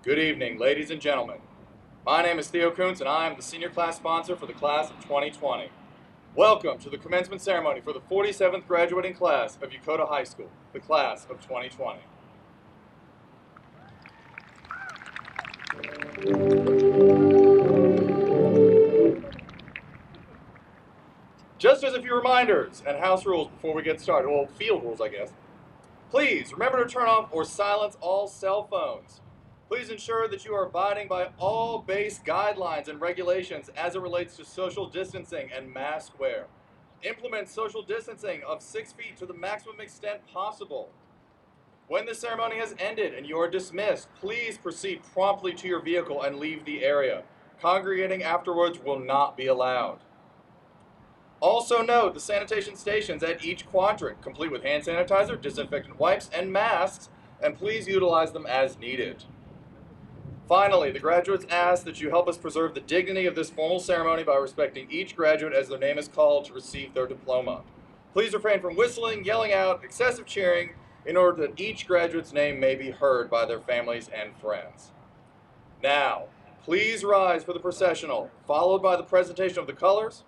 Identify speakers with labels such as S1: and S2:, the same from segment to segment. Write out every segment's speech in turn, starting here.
S1: Good evening, ladies and gentlemen. My name is Theo Kuntz, and I am the senior class sponsor for the class of 2020. Welcome to the commencement ceremony for the 47th graduating class of Yokota High School, the class of 2020. Just as a few reminders and house rules before we get started, well, field rules, I guess. Please remember to turn off or silence all cell phones. Please ensure that you are abiding by all base guidelines and regulations as it relates to social distancing and mask wear. Implement social distancing of 6 feet to the maximum extent possible. When the ceremony has ended and you are dismissed, please proceed promptly to your vehicle and leave the area. Congregating afterwards will not be allowed. Also note the sanitation stations at each quadrant, complete with hand sanitizer, disinfectant wipes, and masks, and please utilize them as needed. Finally, the graduates ask that you help us preserve the dignity of this formal ceremony by respecting each graduate as their name is called to receive their diploma. Please refrain from whistling, yelling out, excessive cheering, in order that each graduate's name may be heard by their families and friends. Now, please rise for the processional, followed by the presentation of the colors.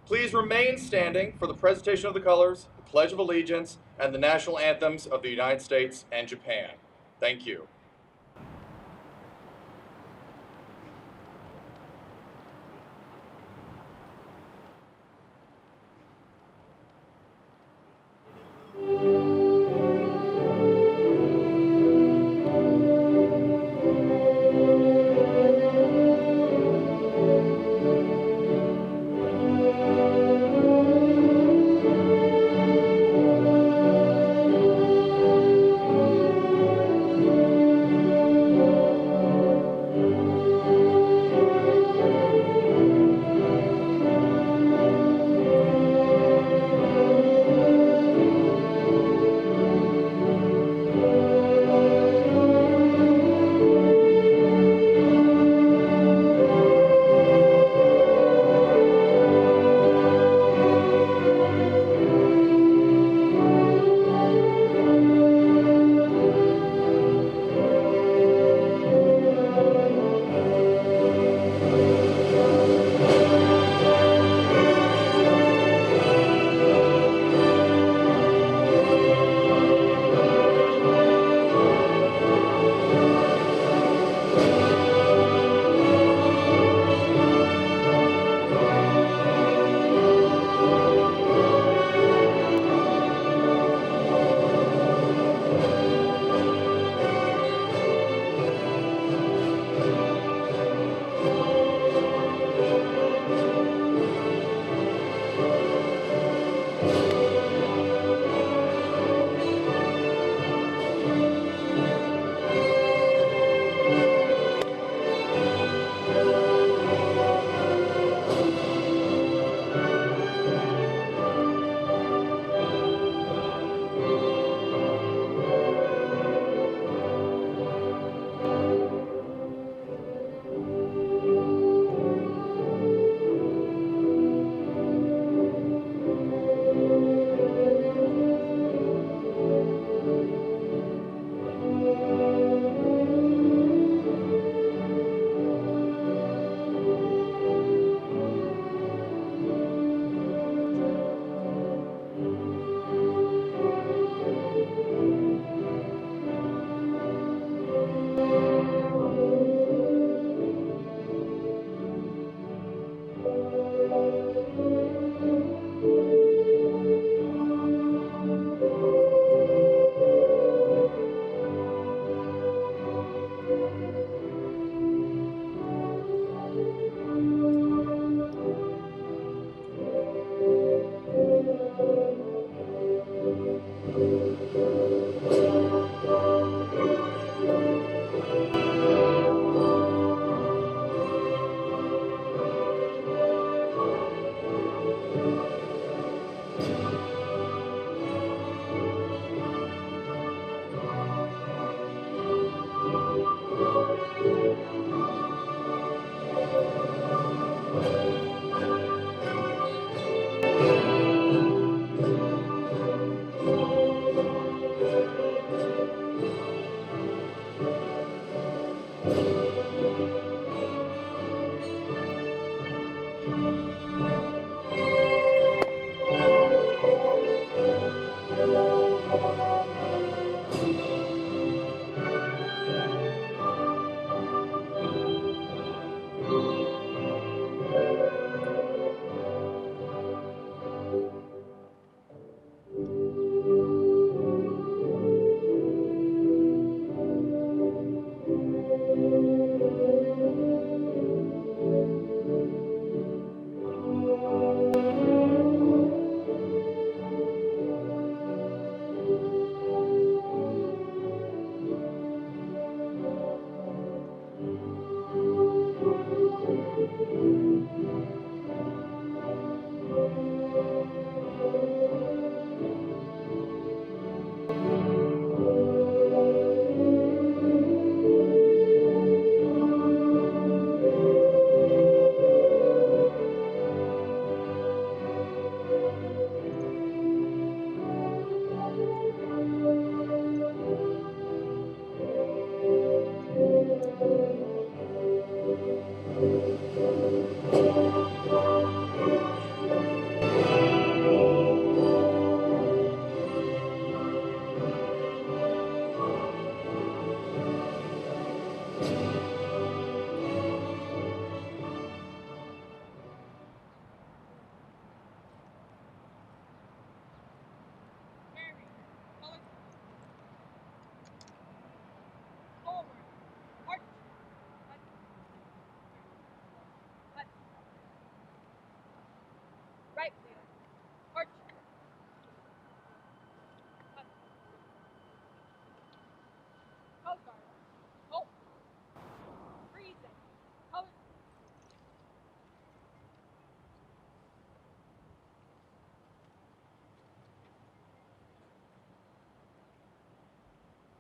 S1: Please remain standing for the presentation of the colors, the Pledge of Allegiance, and the national anthems of the United States and Japan. Thank you.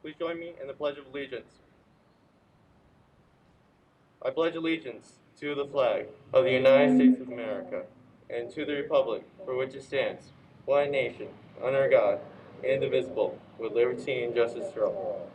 S1: Please join me in the Pledge of Allegiance. I pledge allegiance to the flag of the United States of America and to the republic for which it stands, one nation, under God, indivisible, with liberty and justice for all.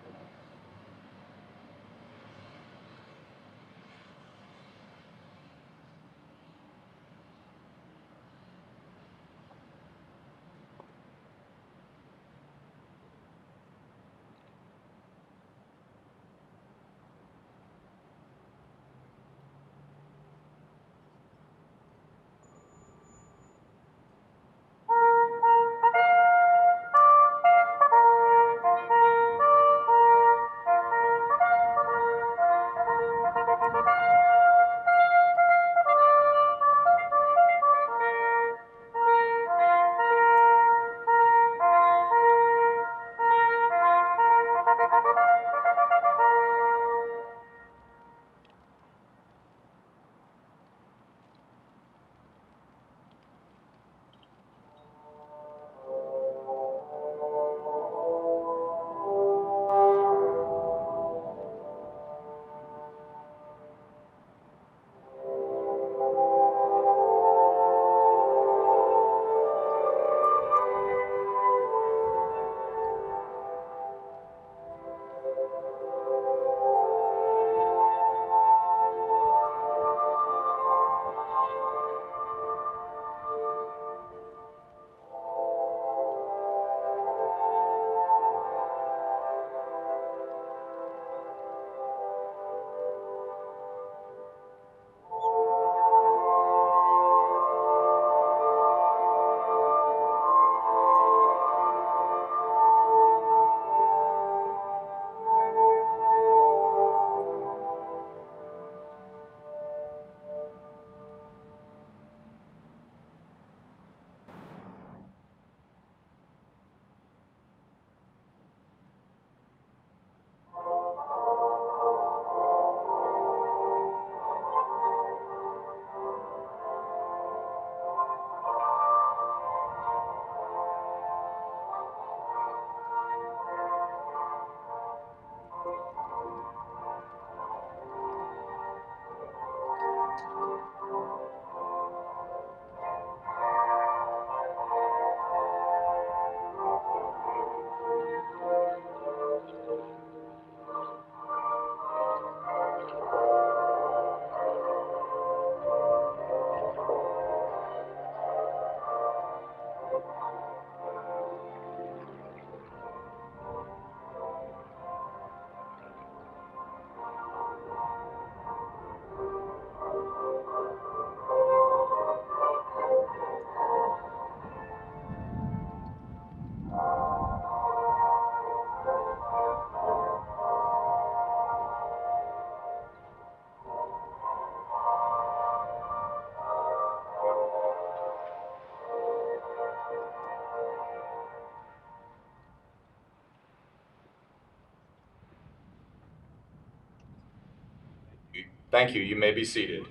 S1: Thank you. You may be seated.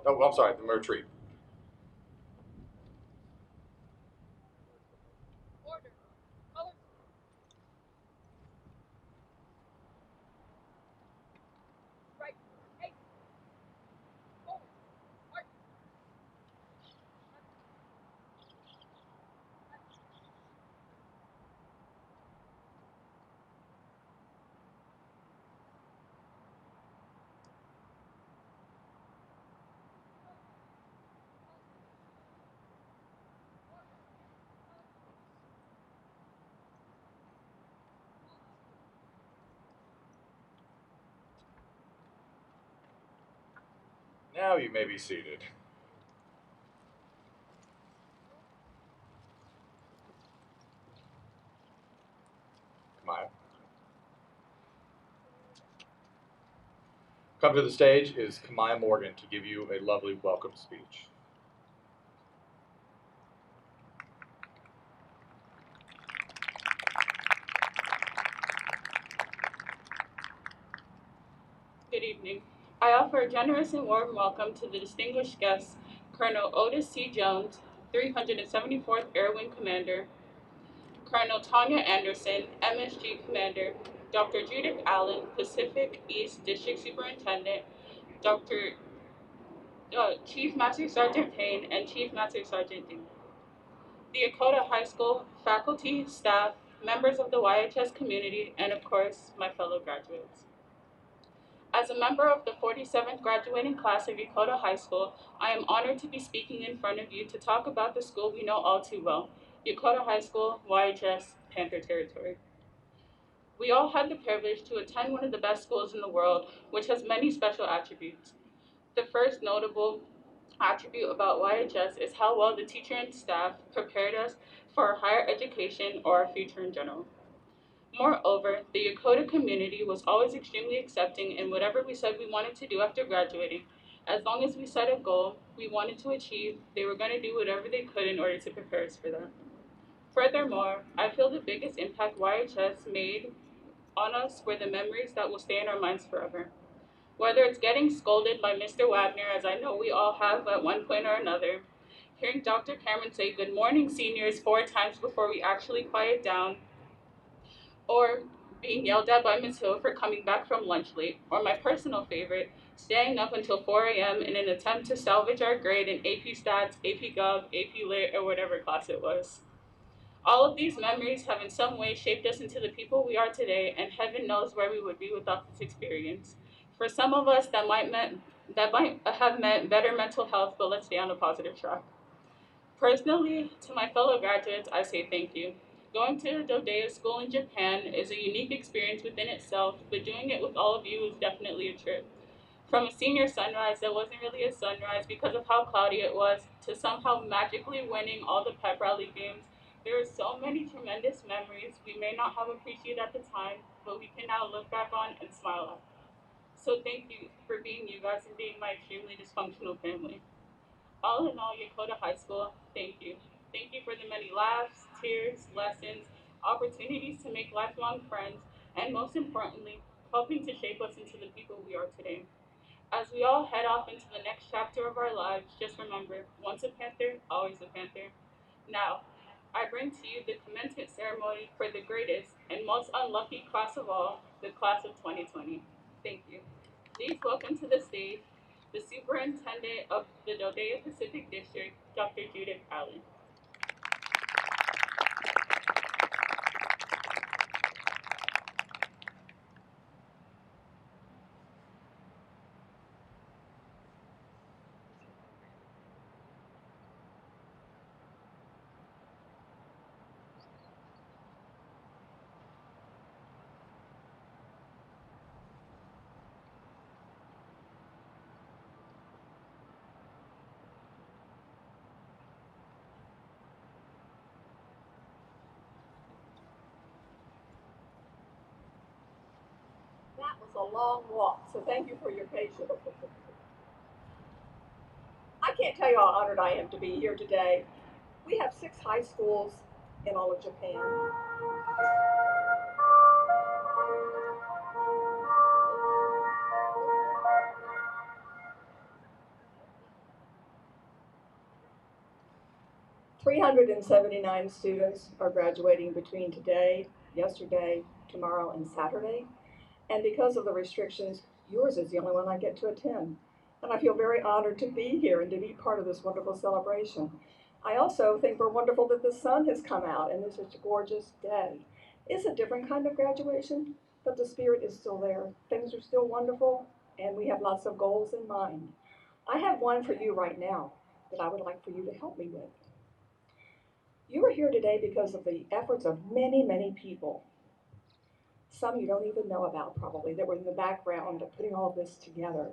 S1: Oh, I'm sorry, the retreat. Now you may be seated. Kamaya. Come to the stage is Kamaya Morgan to give you a lovely welcome speech.
S2: Good evening. I offer a generous and warm welcome to the distinguished guests, Colonel Otis C. Jones, 374th Air Wing Commander, Colonel Tanya Anderson, MSG Commander, Dr. Judith Allen, Pacific East District Superintendent, Dr. Chief Master Sergeant Payne, and Chief Master Sergeant Dean. The Yokota High School, faculty, staff, members of the YHS community, and of course, my fellow graduates. As a member of the 47th graduating class of Yokota High School, I am honored to be speaking in front of you to talk about the school we know all too well, Yokota High School, YHS, Panther Territory. We all had the privilege to attend one of the best schools in the world, which has many special attributes. The first notable attribute about YHS is how well the teacher and staff prepared us for our higher education or our future in general. Moreover, the Yokota community was always extremely accepting in whatever we said we wanted to do after graduating. As long as we set a goal we wanted to achieve, they were going to do whatever they could in order to prepare us for that. Furthermore, I feel the biggest impact YHS made on us were the memories that will stay in our minds forever. Whether it's getting scolded by Mr. Wagner, as I know we all have at one point or another, hearing Dr. Cameron say good morning seniors 4 times before we actually quiet down, or being yelled at by Ms. Hill for coming back from lunch late, or my personal favorite, staying up until 4 a.m. in an attempt to salvage our grade in AP Stats, AP Gov, AP Lit, or whatever class it was. All of these memories have in some way shaped us into the people we are today, and heaven knows where we would be without this experience. For some of us, that might have meant better mental health, but let's stay on a positive track. Personally, to my fellow graduates, I say thank you. Going to Dodeo School in Japan is a unique experience within itself, but doing it with all of you is definitely a trip. From a senior sunrise that wasn't really a sunrise because of how cloudy it was, to somehow magically winning all the pep rally games, there are so many tremendous memories we may not have appreciated at the time, but we can now look back on and smile at. So thank you for being you guys and being my extremely dysfunctional family. All in all, Yokota High School, thank you. Thank you for the many laughs, tears, lessons, opportunities to make lifelong friends, and most importantly, helping to shape us into the people we are today. As we all head off into the next chapter of our lives, just remember, once a Panther, always a Panther. Now, I bring to you the commencement ceremony for the greatest and most unlucky class of all, the class of 2020. Thank you. Please welcome to the stage the Superintendent of the Dodeo Pacific District, Dr. Judith Allen.
S3: That was a long walk, so thank you for your patience. I can't tell you how honored I am to be here today. We have 6 high schools in all of Japan. 379 students are graduating between today, yesterday, tomorrow, and Saturday. And because of the restrictions, yours is the only one I get to attend. And I feel very honored to be here and to be part of this wonderful celebration. I also think we're wonderful that the sun has come out and this is a gorgeous day. It's a different kind of graduation, but the spirit is still there. Things are still wonderful, and we have lots of goals in mind. I have one for you right now that I would like for you to help me with. You are here today because of the efforts of many, many people. Some you don't even know about probably that were in the background of putting all of this together.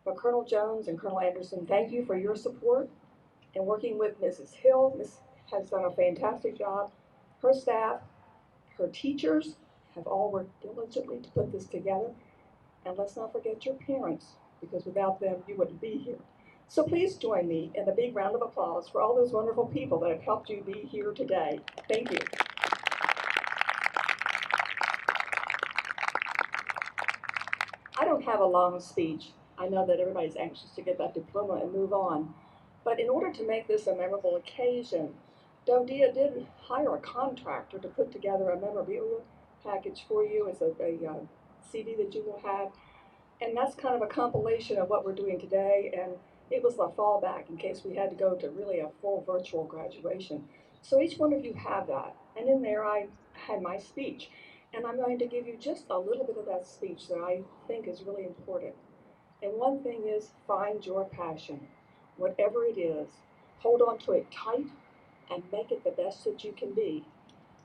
S3: But Colonel Jones and Colonel Anderson, thank you for your support and working with Mrs. Hill. Ms. has done a fantastic job. Her staff, her teachers have all worked diligently to put this together. And let's not forget your parents, because without them you wouldn't be here. So please join me in a big round of applause for all those wonderful people that have helped you be here today. Thank you. I don't have a long speech. I know that everybody's anxious to get that diploma and move on. But in order to make this a memorable occasion, Dodia did hire a contractor to put together a memorabilia package for you. It's a CD that you will have. And that's kind of a compilation of what we're doing today. And it was a fallback in case we had to go to really a full virtual graduation. So each one of you have that. And in there, I had my speech. And I'm going to give you just a little bit of that speech that I think is really important. And one thing is find your passion. Whatever it is, hold on to it tight and make it the best that you can be.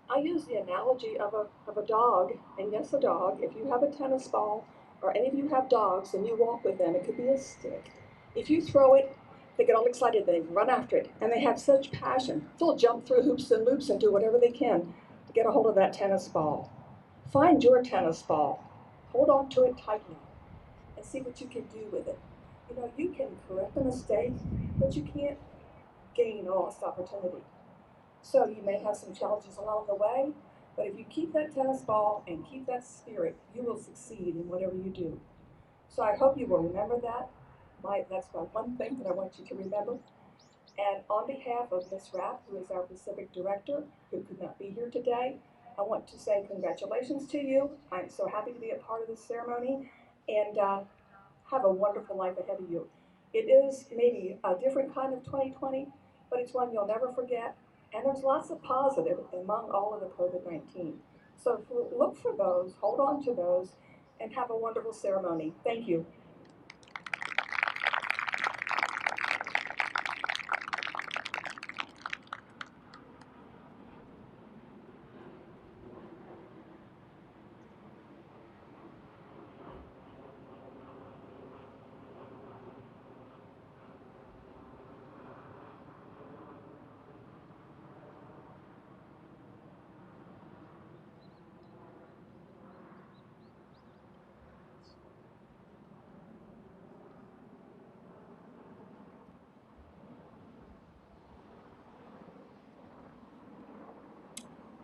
S3: I use the analogy of a dog, and yes, a dog. If you have a tennis ball, or any of you have dogs and you walk with them, it could be a stick. If you throw it, they get all excited, they run after it, and they have such passion. They'll jump through hoops and loops and do whatever they can to get a hold of that tennis ball. Find your tennis ball, hold on to it tightly, and see what you can do with it. You know, you can correct a mistake, but you can't gain a lost opportunity. So you may have some challenges along the way, but if you keep that tennis ball and keep that spirit, you will succeed in whatever you do. So I hope you will remember that. That's my one thing that I want you to remember. And on behalf of Ms. Rapp, who is our Pacific Director, who could not be here today, I want to say congratulations to you. I'm so happy to be a part of this ceremony, and have a wonderful life ahead of you. It is maybe a different kind of 2020, but it's one you'll never forget. And there's lots of positive among all of the COVID-19. So look for those, hold on to those, and have a wonderful ceremony. Thank you.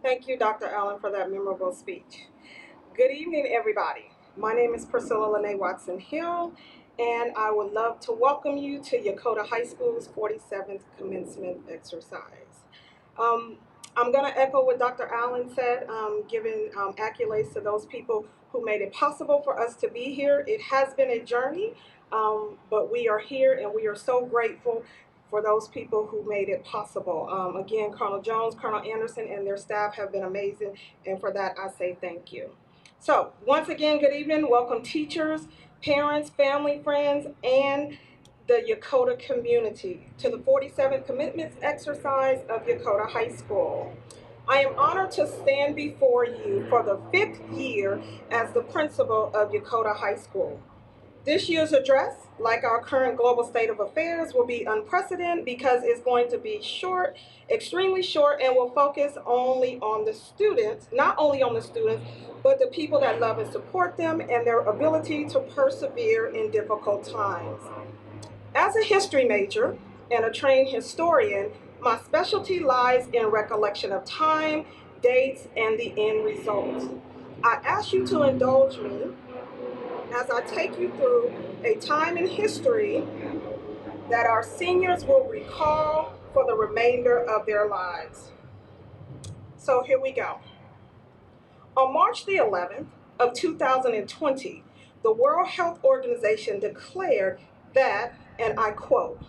S4: Thank you, Dr. Allen, for that memorable speech. Good evening, everybody. My name is Priscilla Lene Watson Hill, and I would love to welcome you to Yokota High School's 47th commencement exercise. Um, I'm going to echo what Dr. Allen said, giving accolades to those people who made it possible for us to be here. It has been a journey, but we are here, and we are so grateful for those people who made it possible. Again, Colonel Jones, Colonel Anderson, and their staff have been amazing, and for that I say thank you. So, once again, good evening. Welcome teachers, parents, family, friends, and the Yokota community to the 47th Commitments exercise of Yokota High School. I am honored to stand before you for the 5th year as the principal of Yokota High School. This year's address, like our current global state of affairs, will be unprecedented because it's going to be short, extremely short, and will focus only on the students, not only on the students, but the people that love and support them and their ability to persevere in difficult times. As a history major and a trained historian, my specialty lies in recollection of time, dates, and the end result. I ask you to indulge me as I take you through a time in history that our seniors will recall for the remainder of their lives. So here we go. On March the 11th of 2020, the World Health Organization declared that, and I quote,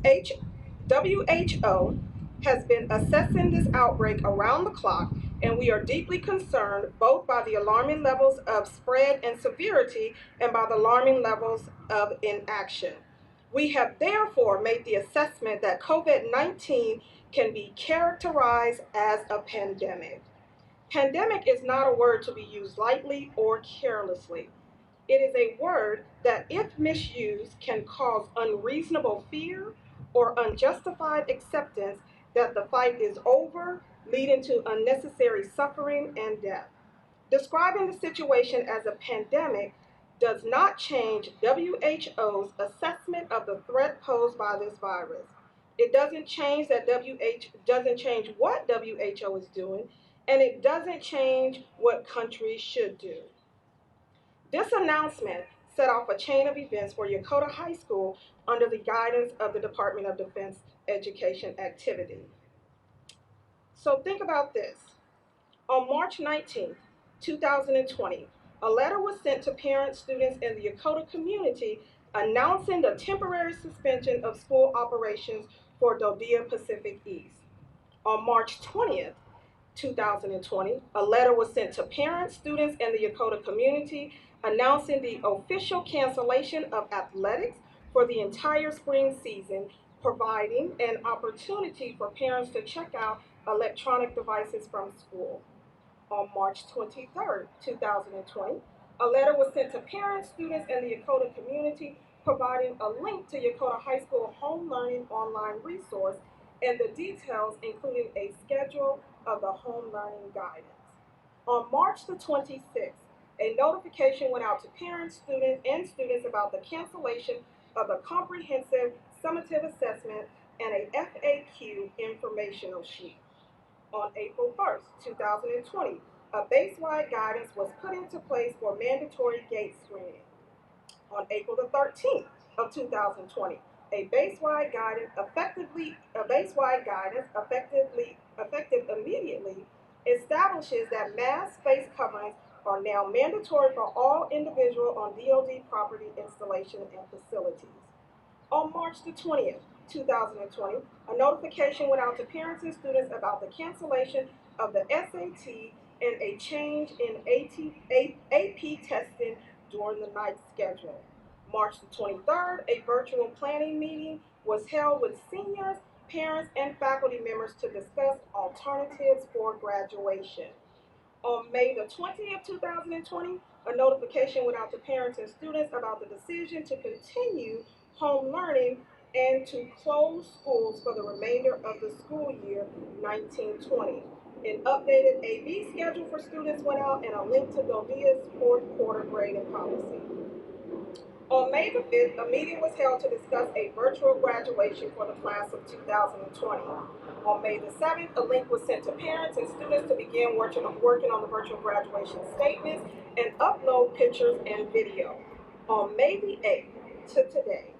S4: WHO has been assessing this outbreak around the clock, and we are deeply concerned both by the alarming levels of spread and severity and by the alarming levels of inaction. We have therefore made the assessment that COVID-19 can be characterized as a pandemic. Pandemic is not a word to be used lightly or carelessly. It is a word that, if misused, can cause unreasonable fear or unjustified acceptance that the fight is over, leading to unnecessary suffering and death. Describing the situation as a pandemic does not change WHO's assessment of the threat posed by this virus. It doesn't change doesn't change what WHO is doing, and it doesn't change what countries should do. This announcement set off a chain of events for Yokota High School under the guidance of the Department of Defense Education Activity. So think about this. On March 19th, 2020, a letter was sent to parents, students, and the Yokota community announcing the temporary suspension of school operations for Dodea Pacific East. On March 20th, 2020, a letter was sent to parents, students, and the Yokota community announcing the official cancellation of athletics for the entire spring season, providing an opportunity for parents to check out electronic devices from school. On March 23rd, 2020, a letter was sent to parents, students, and the Yokota community providing a link to Yokota High School home learning online resource and the details including a schedule of the home learning guidance. On March 26th, a notification went out to parents, students about the cancellation of the comprehensive summative assessment and a FAQ informational sheet. On April 1st, 2020, a base-wide guidance was put into place for mandatory gate screening. On April the 13th of 2020, a base-wide guidance effective immediately establishes that mask face coverings are now mandatory for all individual on DoD property, installation, and facilities. On March 2020, a notification went out to parents and students about the cancellation of the SAT and a change in AP testing during the night schedule. March 23rd, a virtual planning meeting was held with seniors, parents, and faculty members to discuss alternatives for graduation. On May 20th, 2020, a notification went out to parents and students about the decision to continue home learning and to close schools for the remainder of the school year 1920. An updated AB schedule for students went out and a link to Dodea's fourth quarter grading policy. On May 5th, a meeting was held to discuss a virtual graduation for the class of 2020. On May 7th, a link was sent to parents and students to begin working on the virtual graduation statements and upload pictures and video. On May 8th to today,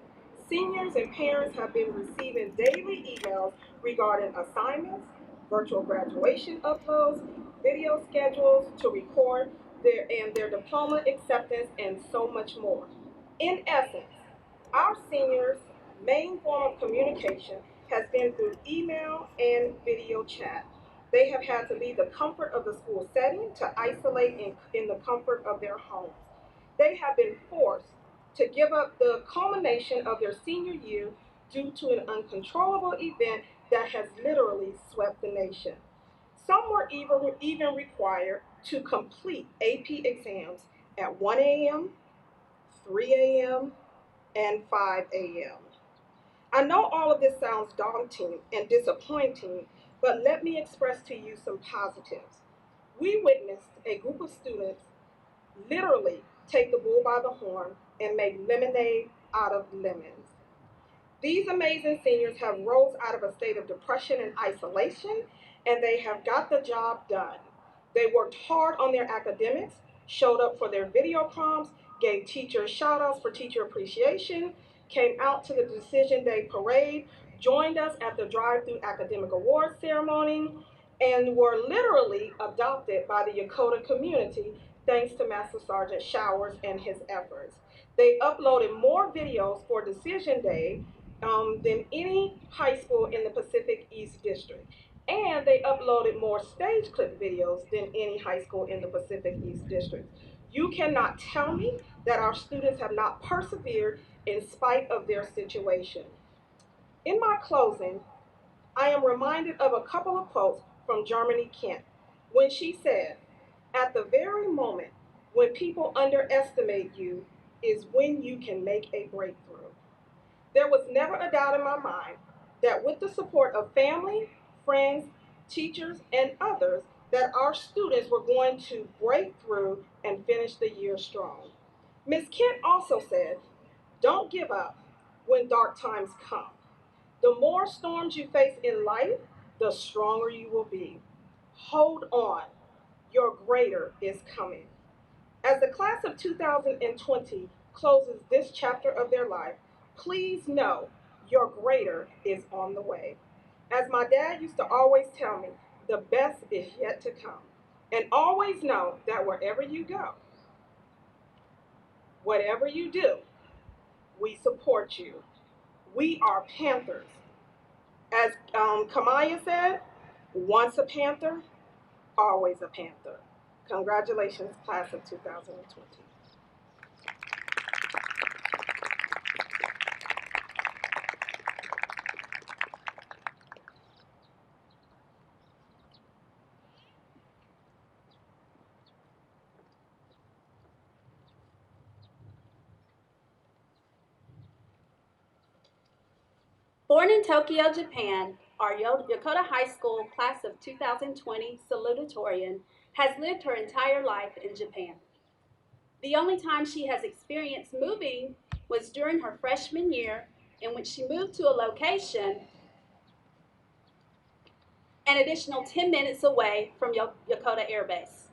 S4: seniors and parents have been receiving daily emails regarding assignments, virtual graduation uploads, video schedules to record their diploma acceptance, and so much more. In essence, our seniors' main form of communication has been through email and video chat. They have had to leave the comfort of the school setting to isolate in the comfort of their homes. They have been forced to give up the culmination of their senior year due to an uncontrollable event that has literally swept the nation. Some were even required to complete AP exams at 1 a.m., 3 a.m., and 5 a.m. I know all of this sounds daunting and disappointing, but let me express to you some positives. We witnessed a group of students literally take the bull by the horn and make lemonade out of lemons. These amazing seniors have rose out of a state of depression and isolation, and they have got the job done. They worked hard on their academics, showed up for their video prompts, gave teachers shout outs for teacher appreciation, came out to the Decision Day parade, joined us at the drive-through academic awards ceremony, and were literally adopted by the Yokota community thanks to Master Sergeant Showers and his efforts. They uploaded more videos for Decision Day than any high school in the Pacific East District. And they uploaded more stage clip videos than any high school in the Pacific East District. You cannot tell me that our students have not persevered in spite of their situation. In my closing, I am reminded of a couple of quotes from Germany Kent when she said, "At the very moment when people underestimate you is when you can make a breakthrough." There was never a doubt in my mind that with the support of family, friends, teachers, and others, that our students were going to break through and finish the year strong. Ms. Kent also said, "Don't give up when dark times come. The more storms you face in life, the stronger you will be. Hold on, your greater is coming." As the class of 2020 closes this chapter of their life, please know your greater is on the way. As my dad used to always tell me, the best is yet to come. And always know that wherever you go, whatever you do, we support you. We are Panthers. As Kamaya said, once a Panther, always a Panther. Congratulations, class of 2020.
S5: Born in Tokyo, Japan, our Yokota High School class of 2020 salutatorian has lived her entire life in Japan. The only time she has experienced moving was during her freshman year, in which she moved to a location an additional 10 minutes away from Yokota Air Base.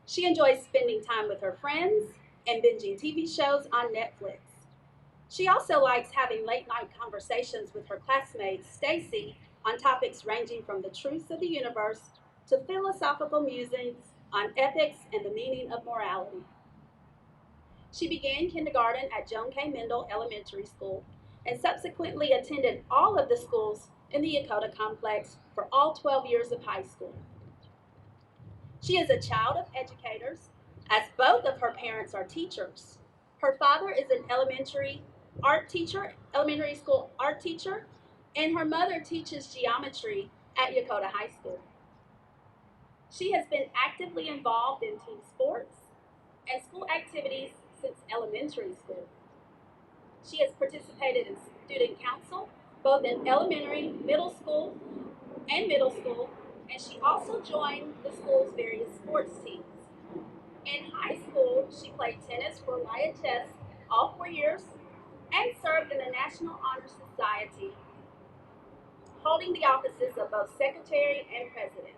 S5: She enjoys spending time with her friends and binging TV shows on Netflix. She also likes having late-night conversations with her classmate, Stacy, on topics ranging from the truths of the universe to philosophical musings on ethics and the meaning of morality. She began kindergarten at Joan K. Mendel Elementary School and subsequently attended all of the schools in the Yokota complex for all 12 years of high school. She is a child of educators, as both of her parents are teachers. Her father is an elementary school art teacher, and her mother teaches geometry at Yokota High School. She has been actively involved in team sports and school activities since elementary school. She has participated in student council, both in elementary, middle school, and she also joined the school's various sports teams. In high school, she played tennis for YHS all 4 years and served in the National Honor Society, holding the offices of both secretary and president.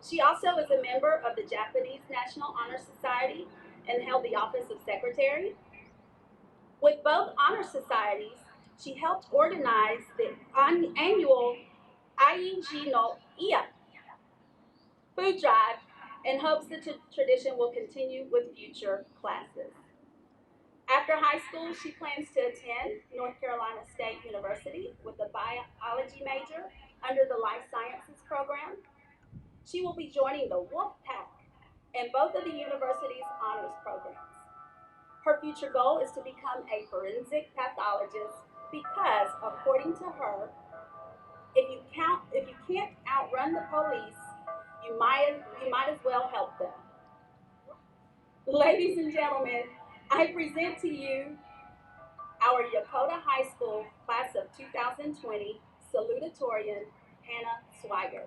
S5: She also is a member of the Japanese National Honor Society and held the office of secretary. With both honor societies, she helped organize the annual Aiji no Iya food drive and hopes the tradition will continue with future classes. After high school, she plans to attend North Carolina State University with a biology major under the Life Sciences program. She will be joining the Wolf Pack in both of the university's honors programs. Her future goal is to become a forensic pathologist because, according to her, if you can't outrun the police, you might as well help them. Ladies and gentlemen, I present to you our Yokota High School class of 2020 salutatorian, Hannah Swiger.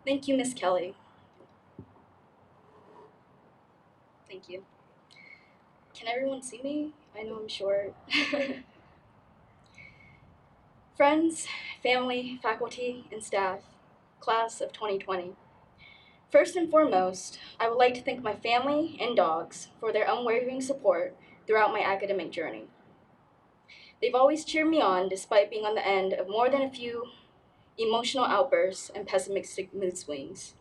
S5: Thank you, Miss Kelly. Thank you. Can everyone see me? I know I'm short. Friends, family, faculty, and staff, class of 2020. First and foremost, I would like to thank my family and dogs for their unwavering support throughout my academic journey. They've always cheered me on despite being on the end of more than a few emotional outbursts and pessimistic mood swings.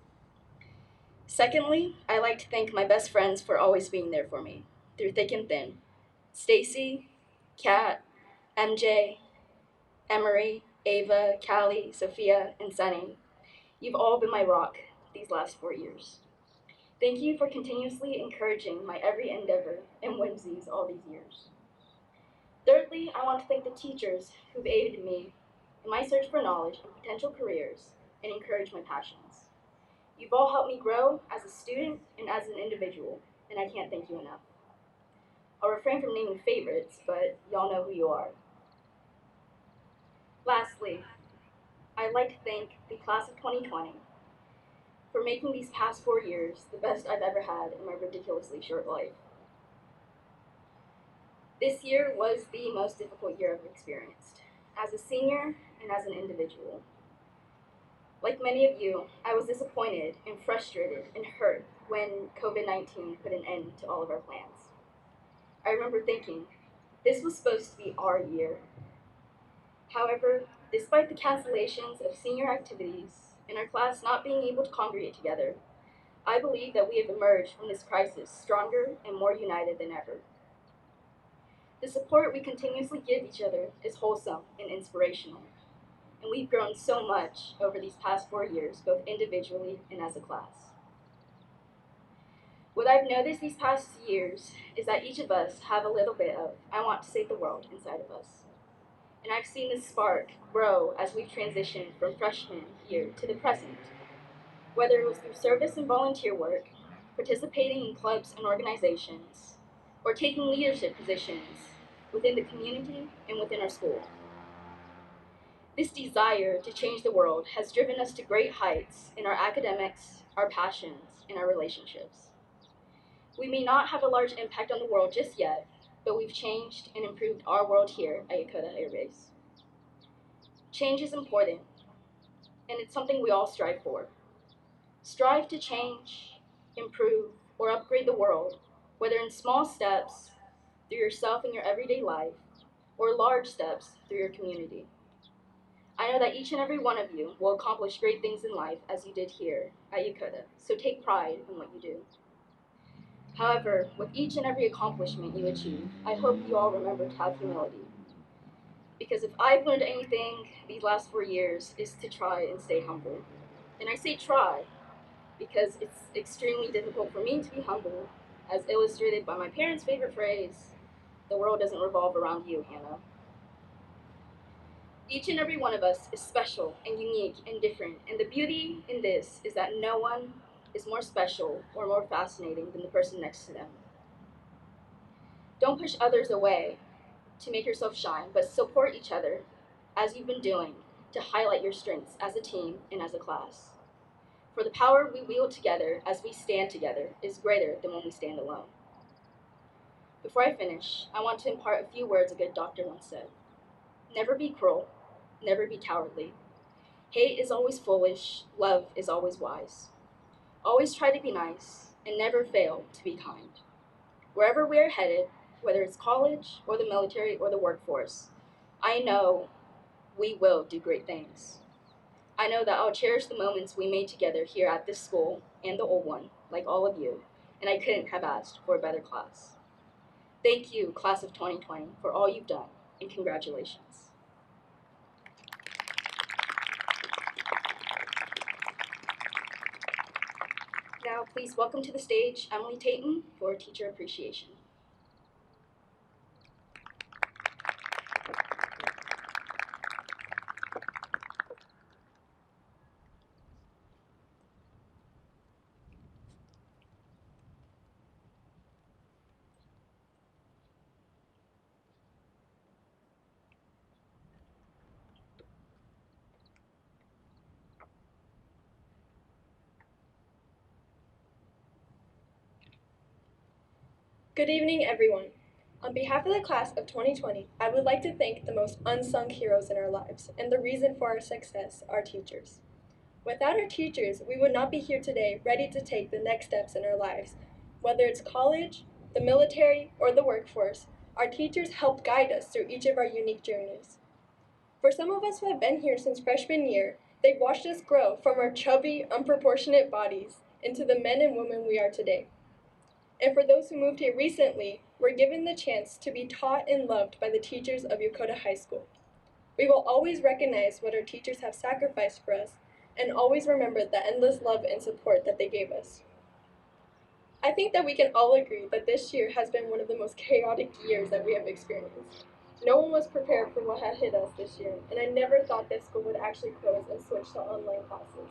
S5: Secondly, I like to thank my best friends for always being there for me, through thick and thin. Stacy, Kat, MJ, Emery, Ava, Callie, Sophia, and Sunny. You've all been my rock these last 4 years. Thank you for continuously encouraging my every endeavor and whimsies all these years. Thirdly, I want to thank the teachers who've aided me in my search for knowledge and potential careers and encouraged my passions. You've all helped me grow as a student and as an individual, and I can't thank you enough. I'll refrain from naming favorites, but y'all know who you are. Lastly, I'd like to thank the class of 2020 for making these past 4 years the best I've ever had in my ridiculously short life. This year was the most difficult year I've experienced, as a senior and as an individual. Like many of you, I was disappointed and frustrated and hurt when COVID-19 put an end to all of our plans. I remember thinking, this was supposed to be our year. However, despite the cancellations of senior activities and our class not being able to congregate together, I believe that we have emerged from this crisis stronger and more united than ever. The support we continuously give each other is wholesome and inspirational, and we've grown so much over these past 4 years, both individually and as a class. What I've noticed these past years is that each of us have a little bit of "I want to save the world" inside of us. And I've seen this spark grow as we've transitioned from freshman year to the present. Whether it was through service and volunteer work, participating in clubs and organizations, or taking leadership positions within the community and within our school. This desire to change the world has driven us to great heights in our academics, our passions, and our relationships. We may not have a large impact on the world just yet, but we've changed and improved our world here at Yokota Air Base. Change is important, and it's something we all strive for. Strive to change, improve, or upgrade the world, whether in small steps through yourself in your everyday life, or large steps through your community. I know that each and every one of you will accomplish great things in life as you did here at Yokota, so take pride in what you do. However, with each and every accomplishment you achieve, I hope you all remember to have humility. Because if I've learned anything these last 4 years, is to try and stay humble. And I say try because it's extremely difficult for me to be humble, as illustrated by my parents' favorite phrase, "The world doesn't revolve around you, Hannah." Each and every one of us is special and unique and different, and the beauty in this is that no one is more special or more fascinating than the person next to them. Don't push others away to make yourself shine, but support each other as you've been doing to highlight your strengths as a team and as a class. For the power we wield together as we stand together is greater than when we stand alone. Before I finish, I want to impart a few words a good doctor once said. Never be cruel, never be cowardly. Hate is always foolish, love is always wise. Always try to be nice, and never fail to be kind. Wherever we are headed, whether it's college or the military or the workforce, I know we will do great things. I know that I'll cherish the moments we made together here at this school and the old one, like all of you, and I couldn't have asked for a better class. Thank you, class of 2020, for all you've done, and congratulations. Now, please welcome to the stage Emily Tayton for Teacher Appreciation.
S6: Good evening, everyone. On behalf of the class of 2020, I would like to thank the most unsung heroes in our lives and the reason for our success, our teachers. Without our teachers, we would not be here today ready to take the next steps in our lives. Whether it's college, the military, or the workforce, our teachers helped guide us through each of our unique journeys. For some of us who have been here since freshman year, they've watched us grow from our chubby, unproportionate bodies into the men and women we are today. And for those who moved here recently, we're given the chance to be taught and loved by the teachers of Yokota High School. We will always recognize what our teachers have sacrificed for us and always remember the endless love and support that they gave us. I think that we can all agree that this year has been one of the most chaotic years that we have experienced. No one was prepared for what had hit us this year, and I never thought that school would actually close and switch to online classes.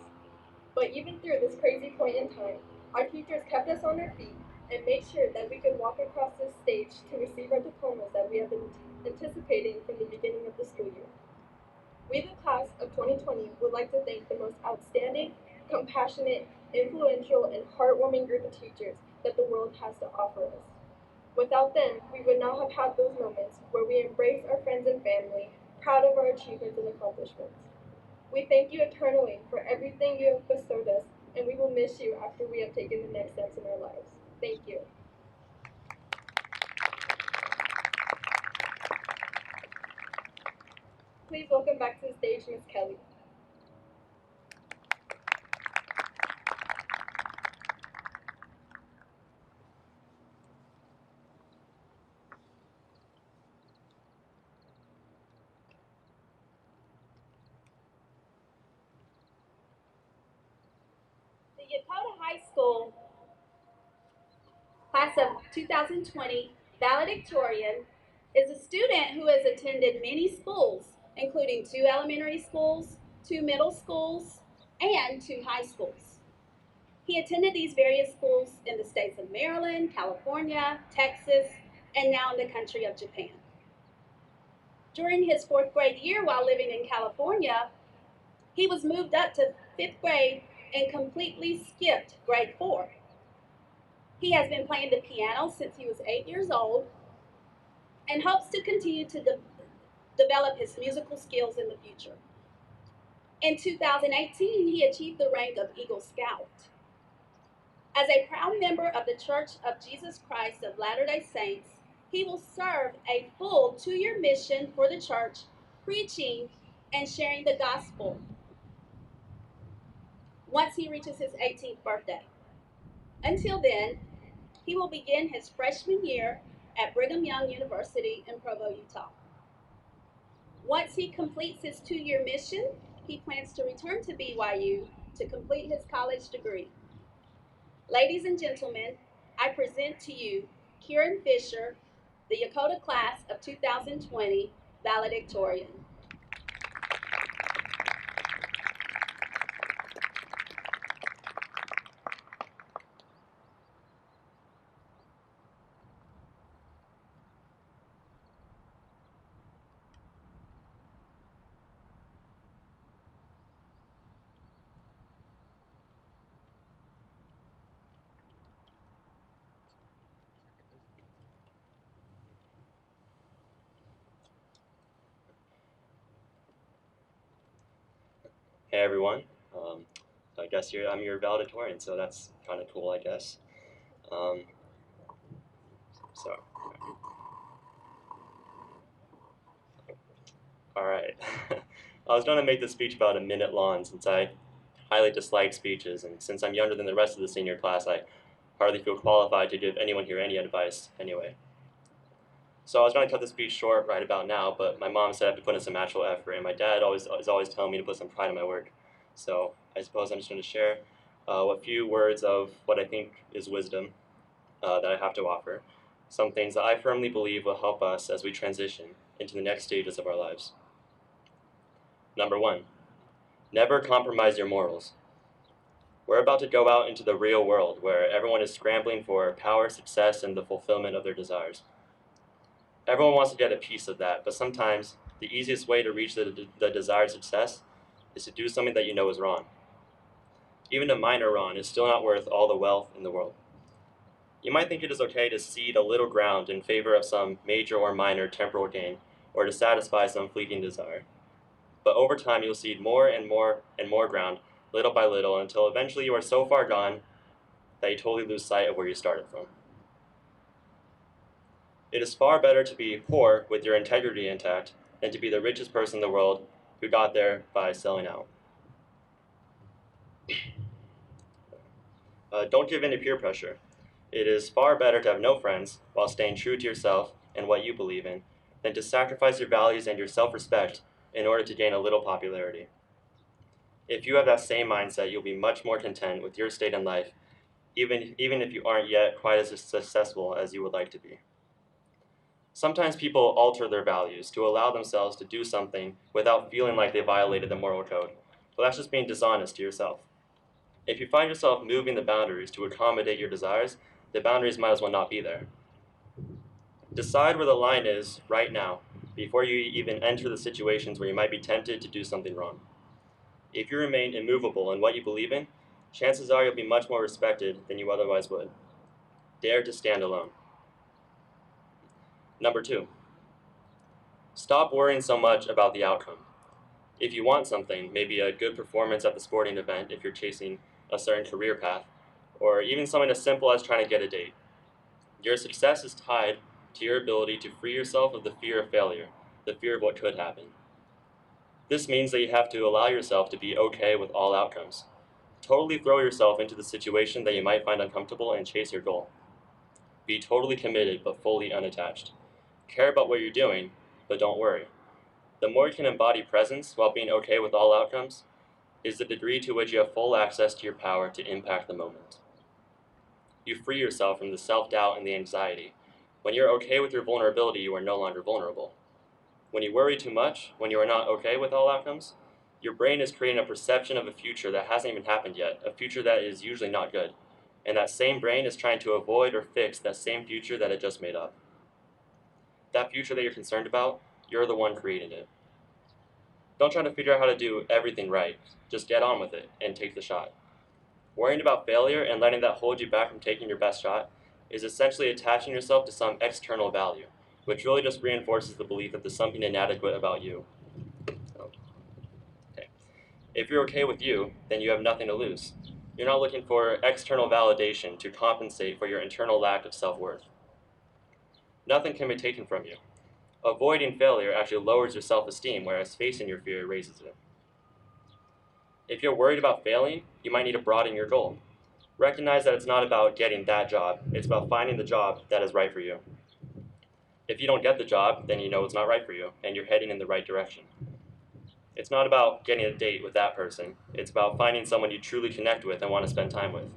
S6: But even through this crazy point in time, our teachers kept us on our feet, and make sure that we could walk across this stage to receive our diplomas that we have been anticipating from the beginning of the school year. We, the class of 2020, would like to thank the most outstanding, compassionate, influential, and heartwarming group of teachers that the world has to offer us. Without them, we would not have had those moments where we embrace our friends and family, proud of our achievements and accomplishments. We thank you eternally for everything you have bestowed us, and we will miss you after we have taken the next steps in our lives. Thank you. Please welcome back to the stage Ms. Kelly.
S5: The Yokota High School class of 2020 valedictorian is a student who has attended many schools, including 2 elementary schools, 2 middle schools, and 2 high schools. He attended these various schools in the states of Maryland, California, Texas, and now in the country of Japan. During his 4th grade year while living in California, he was moved up to 5th grade and completely skipped grade 4. He has been playing the piano since he was 8 years old and hopes to continue to develop his musical skills in the future. In 2018, he achieved the rank of Eagle Scout. As a proud member of the Church of Jesus Christ of Latter-day Saints, he will serve a full 2-year mission for the church, preaching and sharing the gospel once he reaches his 18th birthday. Until then, he will begin his freshman year at Brigham Young University in Provo, Utah. Once he completes his 2-year mission, he plans to return to BYU to complete his college degree. Ladies and gentlemen, I present to you Kieran Fisher, the Yokota class of 2020 valedictorian.
S7: Hey everyone, I guess I'm your valedictorian, so that's kind of cool, I guess. So, all right. I was going to make this speech about a minute long since I highly dislike speeches, and since I'm younger than the rest of the senior class, I hardly feel qualified to give anyone here any advice anyway. So I was going to cut the speech short right about now, but my mom said I have to put in some actual effort, and my dad is always telling me to put some pride in my work. So I suppose I'm just going to share a few words of what I think is wisdom that I have to offer, some things that I firmly believe will help us as we transition into the next stages of our lives. Number 1, never compromise your morals. We're about to go out into the real world where everyone is scrambling for power, success, and the fulfillment of their desires. Everyone wants to get a piece of that, but sometimes the easiest way to reach the desired success is to do something that you know is wrong. Even a minor wrong is still not worth all the wealth in the world. You might think it is okay to cede a little ground in favor of some major or minor temporal gain, or to satisfy some fleeting desire. But over time you'll cede more and more and more ground, little by little, until eventually you are so far gone that you totally lose sight of where you started from. It is far better to be poor with your integrity intact than to be the richest person in the world who got there by selling out. Don't give in to peer pressure. It is far better to have no friends while staying true to yourself and what you believe in than to sacrifice your values and your self-respect in order to gain a little popularity. If you have that same mindset, you'll be much more content with your state in life, even if you aren't yet quite as successful as you would like to be. Sometimes people alter their values to allow themselves to do something without feeling like they violated the moral code, but that's just being dishonest to yourself. If you find yourself moving the boundaries to accommodate your desires, the boundaries might as well not be there. Decide where the line is right now, before you even enter the situations where you might be tempted to do something wrong. If you remain immovable in what you believe in, chances are you'll be much more respected than you otherwise would. Dare to stand alone. Number 2, stop worrying so much about the outcome. If you want something, maybe a good performance at the sporting event if you're chasing a certain career path, or even something as simple as trying to get a date, your success is tied to your ability to free yourself of the fear of failure, the fear of what could happen. This means that you have to allow yourself to be okay with all outcomes. Totally throw yourself into the situation that you might find uncomfortable and chase your goal. Be totally committed but fully unattached. Care about what you're doing, but don't worry. The more you can embody presence while being okay with all outcomes, is the degree to which you have full access to your power to impact the moment. You free yourself from the self-doubt and the anxiety. When you're okay with your vulnerability, you are no longer vulnerable. When you worry too much, when you are not okay with all outcomes, your brain is creating a perception of a future that hasn't even happened yet, a future that is usually not good. And that same brain is trying to avoid or fix that same future that it just made up. That future that you're concerned about, you're the one creating it. Don't try to figure out how to do everything right. Just get on with it and take the shot. Worrying about failure and letting that hold you back from taking your best shot is essentially attaching yourself to some external value, which really just reinforces the belief that there's something inadequate about you. Okay. If you're okay with you, then you have nothing to lose. You're not looking for external validation to compensate for your internal lack of self-worth. Nothing can be taken from you. Avoiding failure actually lowers your self-esteem, whereas facing your fear raises it. If you're worried about failing, you might need to broaden your goal. Recognize that it's not about getting that job, it's about finding the job that is right for you. If you don't get the job, then you know it's not right for you, and you're heading in the right direction. It's not about getting a date with that person, it's about finding someone you truly connect with and want to spend time with.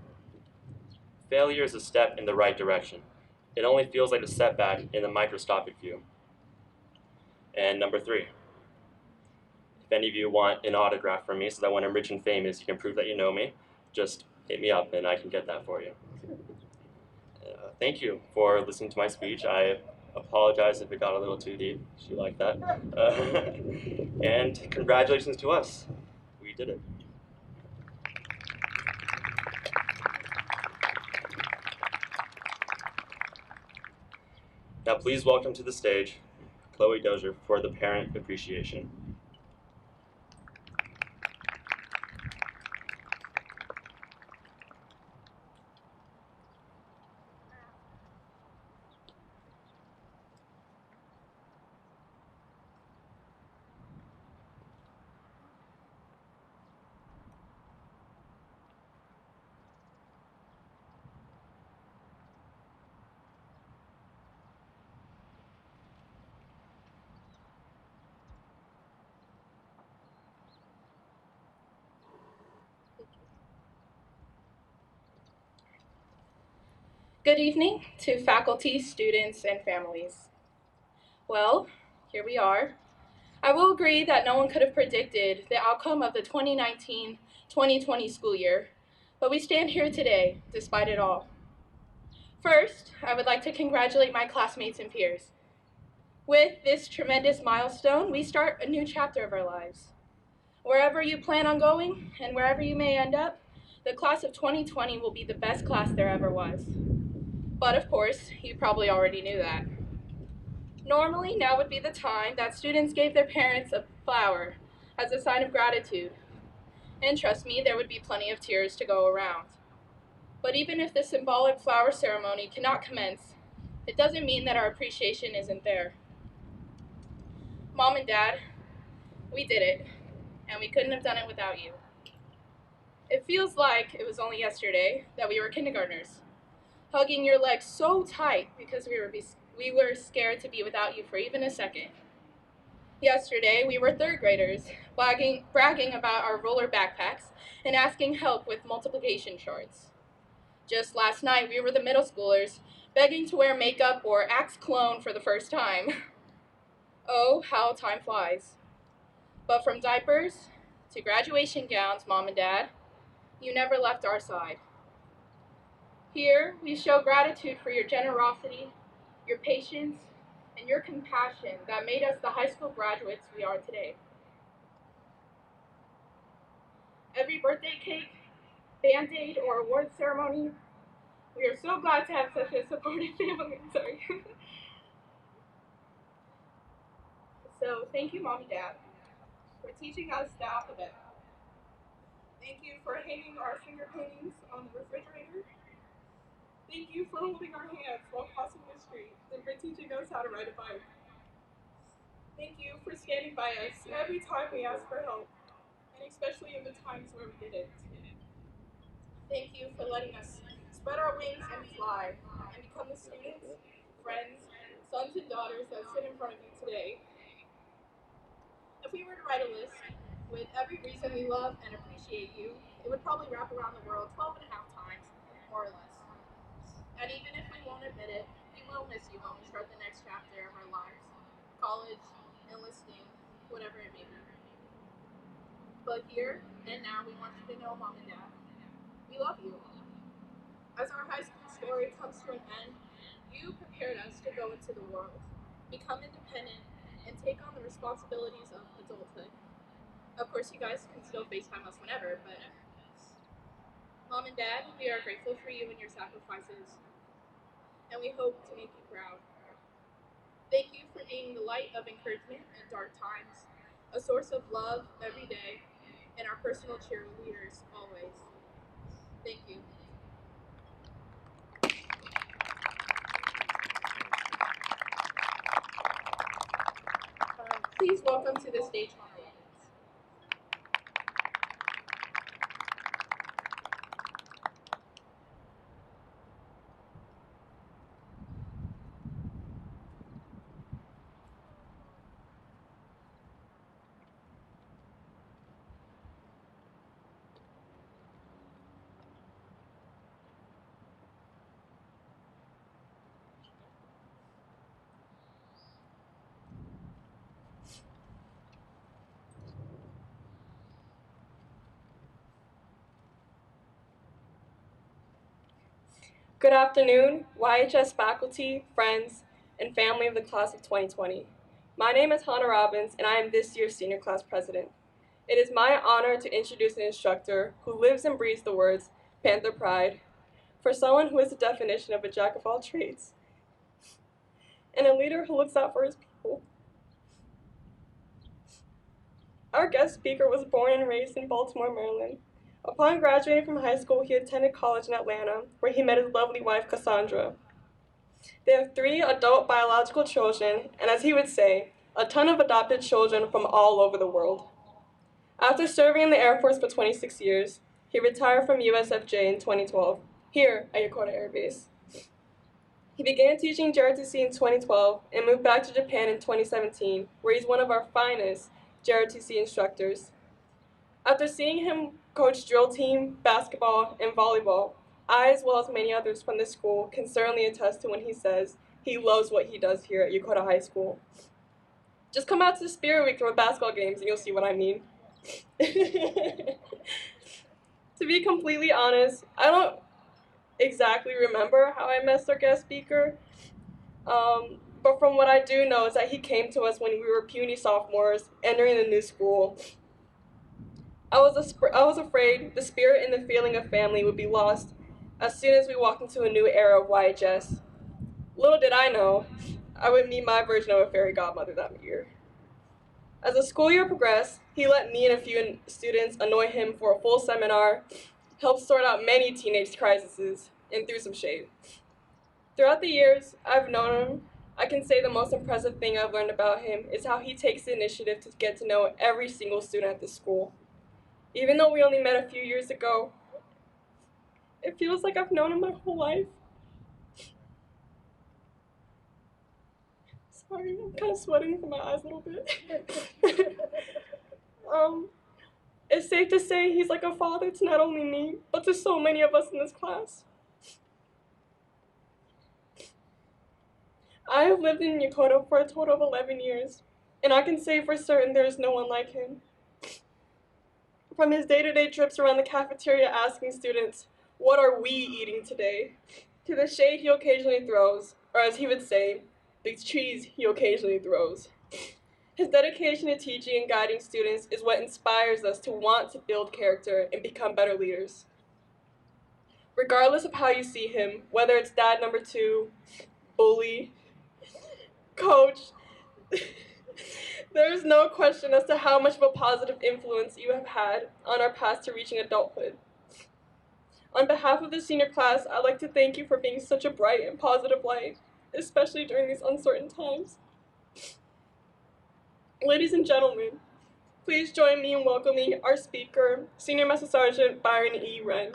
S7: Failure is a step in the right direction. It only feels like a setback in the microscopic view. And number 3, if any of you want an autograph from me so that when I'm rich and famous you can prove that you know me, just hit me up and I can get that for you. Thank you for listening to my speech. I apologize if it got a little too deep. She liked that. And congratulations to us. We did it. Now please welcome to the stage Chloe Dozier for the Parent Appreciation.
S6: Good evening to faculty, students, and families. Well, here we are. I will agree that no one could have predicted the outcome of the 2019-2020 school year, but we stand here today despite it all. First, I would like to congratulate my classmates and peers. With this tremendous milestone, we start a new chapter of our lives. Wherever you plan on going and wherever you may end up, the class of 2020 will be the best class there ever was. But of course, you probably already knew that. Normally, now would be the time that students gave their parents a flower as a sign of gratitude. And trust me, there would be plenty of tears to go around. But even if the symbolic flower ceremony cannot commence, it doesn't mean that our appreciation isn't there. Mom and Dad, we did it, and we couldn't have done it without you. It feels like it was only yesterday that we were kindergartners, hugging your legs so tight because we were scared to be without you for even a second. Yesterday, we were third graders, bragging about our roller backpacks and asking help with multiplication charts. Just last night, we were the middle schoolers, begging to wear makeup or axe clone for the first time. Oh, how time flies. But from diapers to graduation gowns, Mom and Dad, you never left our side. Here, we show gratitude for your generosity, your patience, and your compassion that made us the high school graduates we are today. Every birthday cake, band-aid, or award ceremony, we are so glad to have such a supportive family. Sorry. So, thank you, Mom and Dad, for teaching us the alphabet. Thank you for hanging our finger paintings on the refrigerator. Thank you for holding our hands while crossing the street and for teaching us how to ride a bike. Thank you for standing by us every time we asked for help, and especially in the times where we didn't. Thank you for letting us spread our wings and fly and become the students, friends, sons, and daughters that sit in front of you today. If we were to write a list with every reason we love and appreciate you, it would probably wrap around the world 12 and a half times, more or less. And even if we won't admit it, we will miss you when we start the next chapter of our lives, college, enlisting, whatever it may be. But here and now, we want you to know, Mom and Dad, we love you. As our high school story comes to an end, you prepared us to go into the world, become independent, and take on the responsibilities of adulthood. Of course, you guys can still FaceTime us whenever, but Mom and Dad, we are grateful for you and your sacrifices, and we hope to make you proud. Thank you for being the light of encouragement in dark times, a source of love every day, and our personal cheerleaders always. Thank you. Please welcome to the stage Honor Robbins. Good afternoon, YHS faculty, friends, and family of the class of 2020. My name is Hannah Robbins, and I am this year's senior class president. It is my honor to introduce an instructor who lives and breathes the words Panther Pride, for someone who is the definition of a jack of all trades, and a leader who looks out for his people. Our guest speaker was born and raised in Baltimore, Maryland. Upon graduating from high school, he attended college in Atlanta, where he met his lovely wife, Cassandra. They have 3 adult biological children, and as he would say, a ton of adopted children from all over the world. After serving in the Air Force for 26 years, he retired from USFJ in 2012, here at Yokota Air Base. He began teaching JROTC in 2012 and moved back to Japan in 2017, where he's one of our finest JROTC instructors. After seeing him coach drill team, basketball, and volleyball, I, as well as many others from the school, can certainly attest to when he says he loves what he does here at Yokota High School. Just come out to the Spirit Week for basketball games and you'll see what I mean. To be completely honest, I don't exactly remember how I met our guest speaker, but from what I do know is that he came to us when we were puny sophomores entering the new school. I was afraid the spirit and the feeling of family would be lost as soon as we walked into a new era of YHS. Little did I know, I would meet my version of a fairy godmother that year. As the school year progressed, he let me and a few students annoy him for a full seminar, helped sort out many teenage crises, and threw some shade. Throughout the years I've known him, I can say the most impressive thing I've learned about him is how he takes the initiative to get to know every single student at the school. Even though we only met a few years ago, it feels like I've known him my whole life. Sorry, I'm kind of sweating from my eyes a little bit. It's safe to say he's like a father to not only me, but to so many of us in this class. I have lived in Yokota for a total of 11 years, and I can say for certain there is no one like him. From his day-to-day trips around the cafeteria asking students, What are we eating today? To the shade he occasionally throws, or as he would say, the cheese he occasionally throws. His dedication to teaching and guiding students is what inspires us to want to build character and become better leaders. Regardless of how you see him, whether it's dad number 2, bully, coach, there is no question as to how much of a positive influence you have had on our path to reaching adulthood. On behalf of the senior class, I'd like to thank you for being such a bright and positive light, especially during these uncertain times. Ladies and gentlemen, please join me in welcoming our speaker, Senior Master Sergeant Byron E. Wren.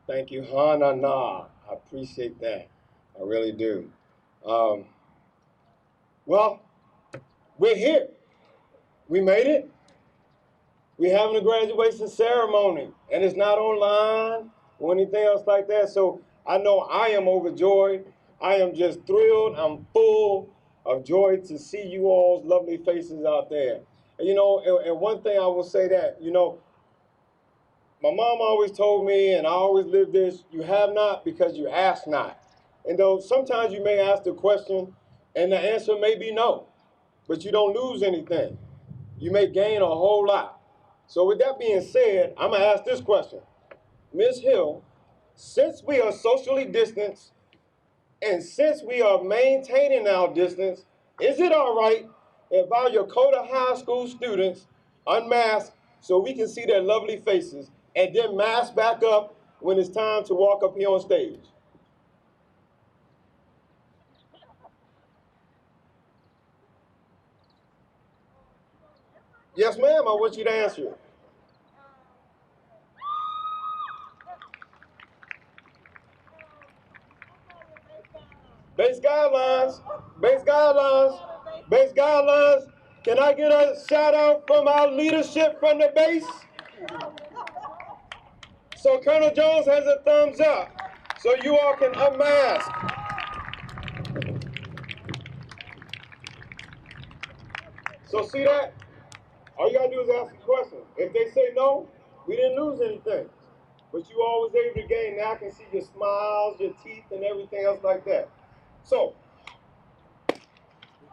S8: Thank you, Hana Na. I appreciate that. I really do. Well, we're here. We made it. We're having a graduation ceremony, and it's not online or anything else like that. So I know I am overjoyed. I am just thrilled. I'm full of joy to see you all's lovely faces out there. And one thing I will say that, my mom always told me, and I always lived this, you have not because you ask not. And though sometimes you may ask the question, and the answer may be no, but you don't lose anything. You may gain a whole lot. So with that being said, I'm gonna ask this question. Ms. Hill, since we are socially distanced, and since we are maintaining our distance, is it all right if our Yokota High School students unmask so we can see their lovely faces and then mask back up when it's time to walk up here on stage? Yes, ma'am, I want you to answer it. Base guidelines, base guidelines, base guidelines. Can I get a shout out from our leadership from the base? So Colonel Jones has a thumbs up. So you all can unmask. So see that? All you gotta do is ask the question. If they say no, we didn't lose anything. But you always able to gain. Now I can see your smiles, your teeth, and everything else like that. So,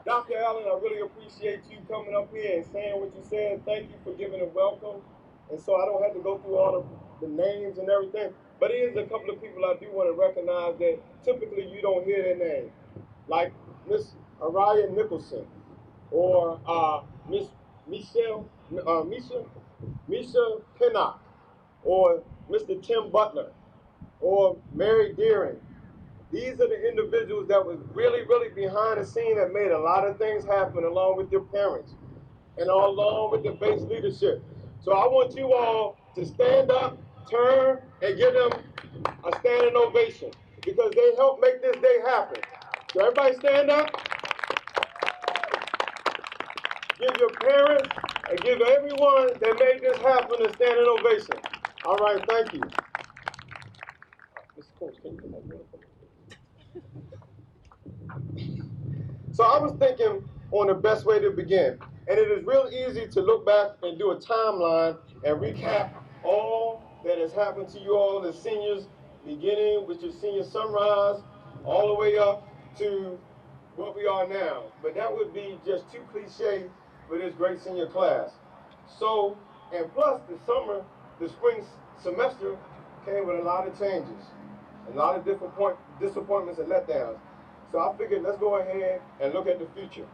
S8: Dr. Allen, I really appreciate you coming up here and saying what you said. Thank you for giving a welcome. And so I don't have to go through all of the names and everything. But it is a couple of people I do want to recognize that typically you don't hear their name. Like Miss Araya Nicholson or Miss Misha Pinnock or Mr. Tim Butler or Mary Deering. These are the individuals that was really, really behind the scene that made a lot of things happen along with your parents and along with the base leadership. So I want you all to stand up, turn, and give them a standing ovation because they helped make this day happen. So everybody stand up, give your parents, and give everyone that made this happen a standing ovation. All right, thank you. Mr. Coach, can you come up here? So I was thinking on the best way to begin. And it is real easy to look back and do a timeline and recap all that has happened to you all as seniors, beginning with your senior sunrise, all the way up to what we are now. But that would be just too cliche for this great senior class. So, and plus the spring semester came with a lot of changes, a lot of different disappointments and letdowns. So I figured let's go ahead and look at the future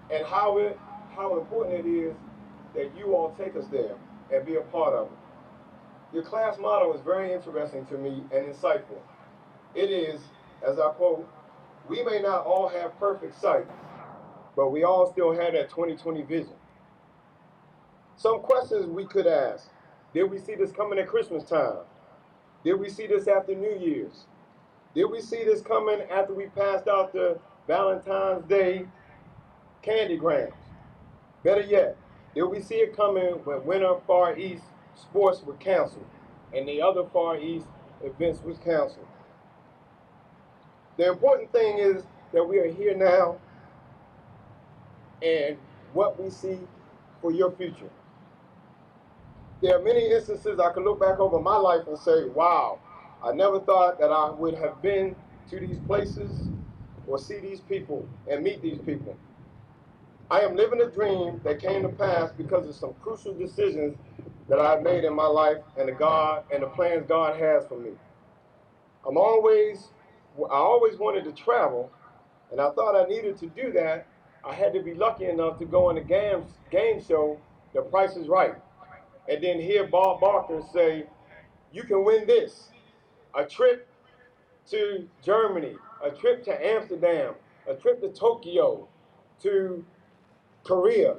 S8: and how important it is that you all take us there and be a part of it. Your class motto is very interesting to me and insightful. It is, as I quote, we may not all have perfect sight, but we all still have that 20/20 vision. Some questions we could ask. Did we see this coming at Christmas time? Did we see this after New Year's? Did we see this coming after we passed out the Valentine's Day candygrams? Better yet, did we see it coming when Winter Far East sports were canceled and the other Far East events was canceled? The important thing is that we are here now and what we see for your future. There are many instances I could look back over my life and say, wow, I never thought that I would have been to these places or see these people and meet these people. I am living a dream that came to pass because of some crucial decisions that I've made in my life and the plans God has for me. I always wanted to travel, and I thought I needed to do that. I had to be lucky enough to go on a game show, The Price is Right, and then hear Bob Barker say, you can win this, a trip to Germany, a trip to Amsterdam, a trip to Tokyo, to Korea,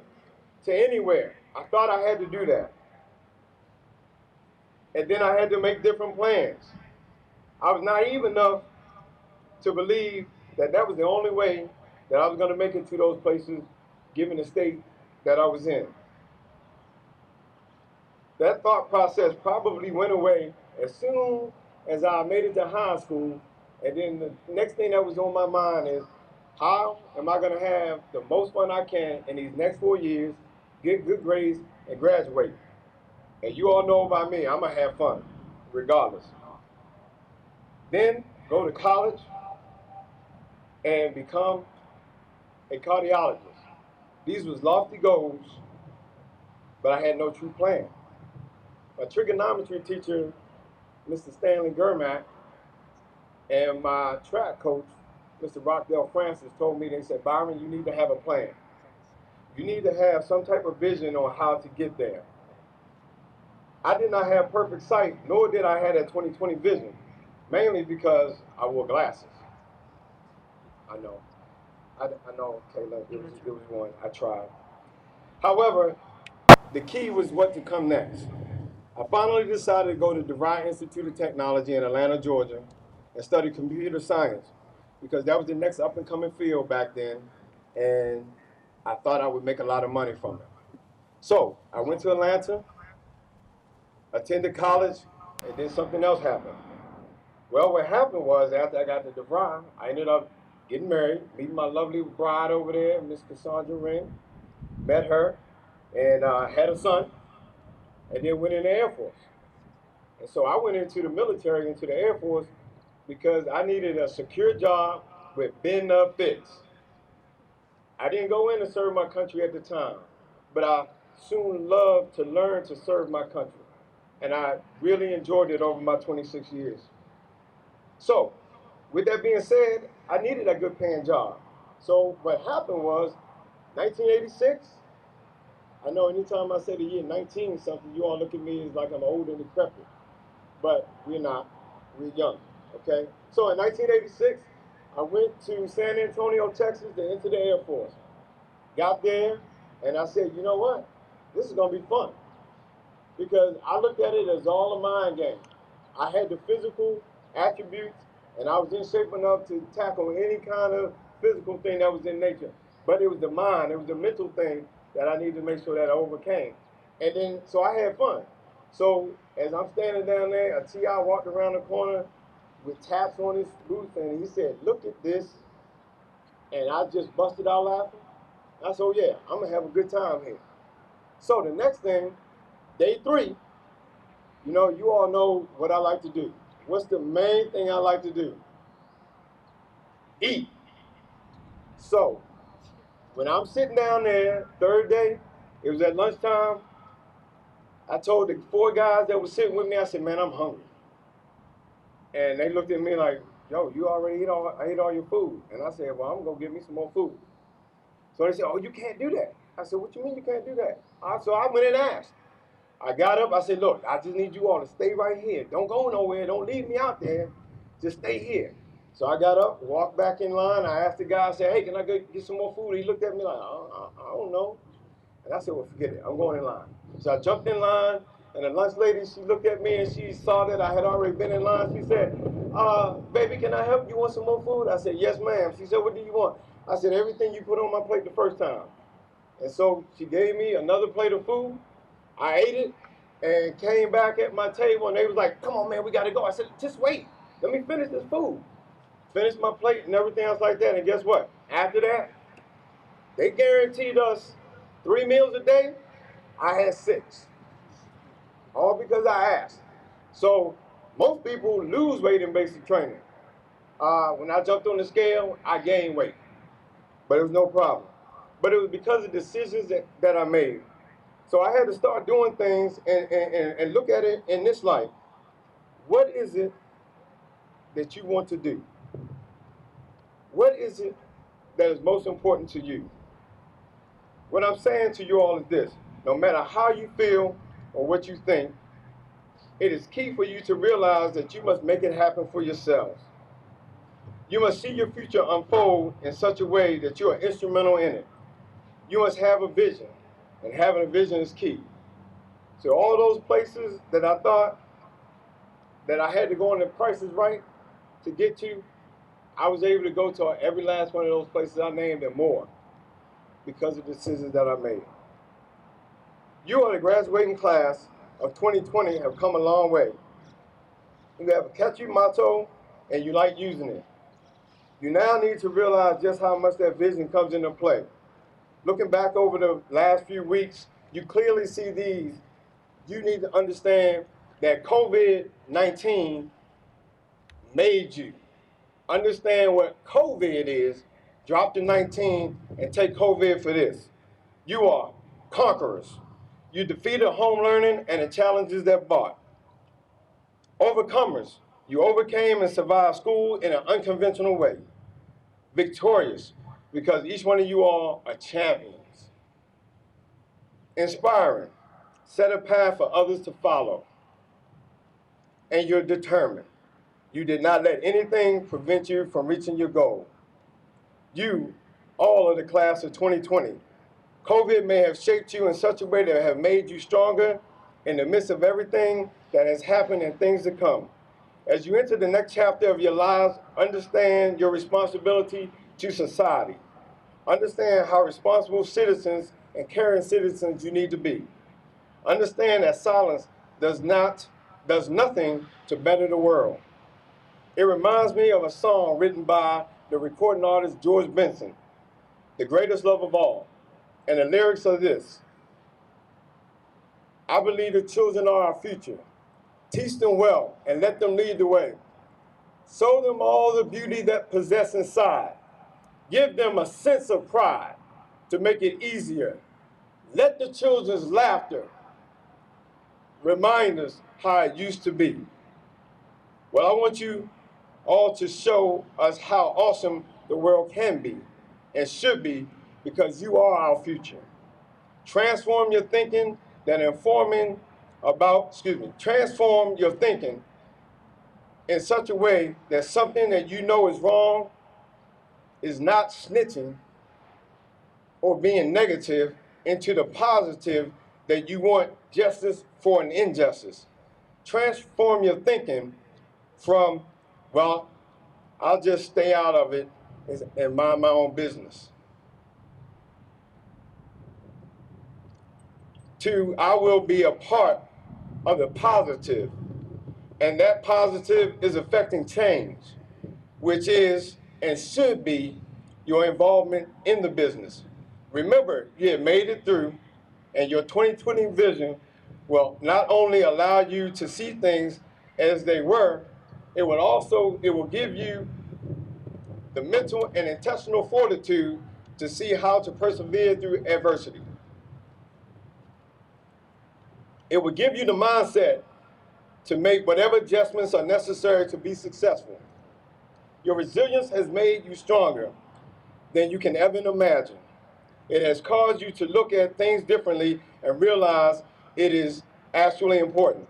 S8: to anywhere. I thought I had to do that. And then I had to make different plans. I was naive enough to believe that that was the only way that I was going to make it to those places, given the state that I was in. That thought process probably went away as soon as I made it to high school. And then the next thing that was on my mind is, how am I going to have the most fun I can in these next 4 years, get good grades, and graduate? And you all know about me, I'm going to have fun, regardless. Then go to college and become a cardiologist. These was lofty goals, but I had no true plan. My trigonometry teacher, Mr. Stanley Germack, and my track coach, Mr. Rockdale Francis, told me, they said, Byron, you need to have a plan. You need to have some type of vision on how to get there. I did not have perfect sight, nor did I have that 20/20 vision, mainly because I wore glasses. I know, Taylor, it was one, I tried. However, the key was what to come next. I finally decided to go to DeVry Institute of Technology in Atlanta, Georgia, and study computer science, because that was the next up and coming field back then, and I thought I would make a lot of money from it. So I went to Atlanta, attended college, and then something else happened. Well, what happened was, after I got to DeVry, I ended up getting married, meeting my lovely bride over there, Miss Cassandra Ring, met her, and had a son, and then went in the Air Force. And so I went into the military, into the Air Force, because I needed a secure job with benefits. I didn't go in to serve my country at the time, but I soon loved to learn to serve my country. And I really enjoyed it over my 26 years. So, with that being said, I needed a good paying job. So what happened was, 1986, I know anytime I say the year 19 something, you all look at me as like I'm old and decrepit. But we're not, we're young, okay? So in 1986, I went to San Antonio, Texas to enter the Air Force. Got there, and I said, you know what? This is gonna be fun. Because I looked at it as all a mind game. I had the physical attributes, and I was in shape enough to tackle any kind of physical thing that was in nature. But it was the mind, it was the mental thing that I needed to make sure that I overcame. And then, so I had fun. So as I'm standing down there, a TI walked around the corner with taps on his boots, and he said, look at this. And I just busted out laughing. I said, oh yeah, I'm gonna have a good time here. So the next thing, day 3, you know, you all know what I like to do. What's the main thing I like to do? Eat. So, when I'm sitting down there, 3rd day, it was at lunchtime, I told the 4 guys that were sitting with me, I said, man, I'm hungry. And they looked at me like, yo, you already ate all your food. And I said, well, I'm gonna get me some more food. So they said, oh, you can't do that. I said, what you mean you can't do that? So I went and asked. I got up, I said, look, I just need you all to stay right here. Don't go nowhere, don't leave me out there. Just stay here. So I got up, walked back in line. I asked the guy, I said, hey, can I get some more food? He looked at me like, I don't know. And I said, well, forget it, I'm going in line. So I jumped in line, And the lunch lady, she looked at me and she saw that I had already been in line. She said, baby, can I help you? Want some more food? I said, yes, ma'am. She said, what do you want? I said, everything you put on my plate the first time. And so she gave me another plate of food. I ate it and came back at my table and they was like, come on, man, we got to go. I said, just wait. Let me finish this food. Finished my plate and everything else like that. And guess what? After that, they guaranteed us 3 meals a day. I had 6. All because I asked. So most people lose weight in basic training. When I jumped on the scale, I gained weight, but it was no problem. But it was because of decisions that I made. So I had to start doing things and look at it in this light. What is it that you want to do? What is it that is most important to you? What I'm saying to you all is this: no matter how you feel or what you think, it is key for you to realize that you must make it happen for yourselves. You must see your future unfold in such a way that you are instrumental in it. You must have a vision, and having a vision is key. So all those places that I thought that I had to go on the Price is Right to get to, I was able to go to every last one of those places I named and more because of the decisions that I made. You are the graduating class of 2020 have come a long way. You have a catchy motto and you like using it. You now need to realize just how much that vision comes into play. Looking back over the last few weeks, you clearly see these. You need to understand that COVID-19 made you. Understand what COVID is, drop the 19 and take COVID for this. You are conquerors. You defeated home learning and the challenges that brought. Overcomers. You overcame and survived school in an unconventional way. Victorious, because each one of you all are champions. Inspiring. Set a path for others to follow. And you're determined. You did not let anything prevent you from reaching your goal. You, all of the class of 2020, COVID may have shaped you in such a way that have made you stronger in the midst of everything that has happened and things to come. As you enter the next chapter of your lives, understand your responsibility to society. Understand how responsible citizens and caring citizens you need to be. Understand that silence does nothing to better the world. It reminds me of a song written by the recording artist George Benson, The Greatest Love of All. And the lyrics are this: I believe the children are our future. Teach them well and let them lead the way. Show them all the beauty that possess inside. Give them a sense of pride to make it easier. Let the children's laughter remind us how it used to be. Well, I want you all to show us how awesome the world can be and should be, because you are our future. Transform your thinking transform your thinking in such a way that something that you know is wrong is not snitching or being negative into the positive that you want justice for an injustice. Transform your thinking from, well, I'll just stay out of it and mind my own business, to I will be a part of the positive, and that positive is affecting change, which is and should be your involvement in the business. Remember, you have made it through, and your 2020 vision will not only allow you to see things as they were, it will give you the mental and intestinal fortitude to see how to persevere through adversity. It will give you the mindset to make whatever adjustments are necessary to be successful. Your resilience has made you stronger than you can ever imagine. It has caused you to look at things differently and realize it is actually important.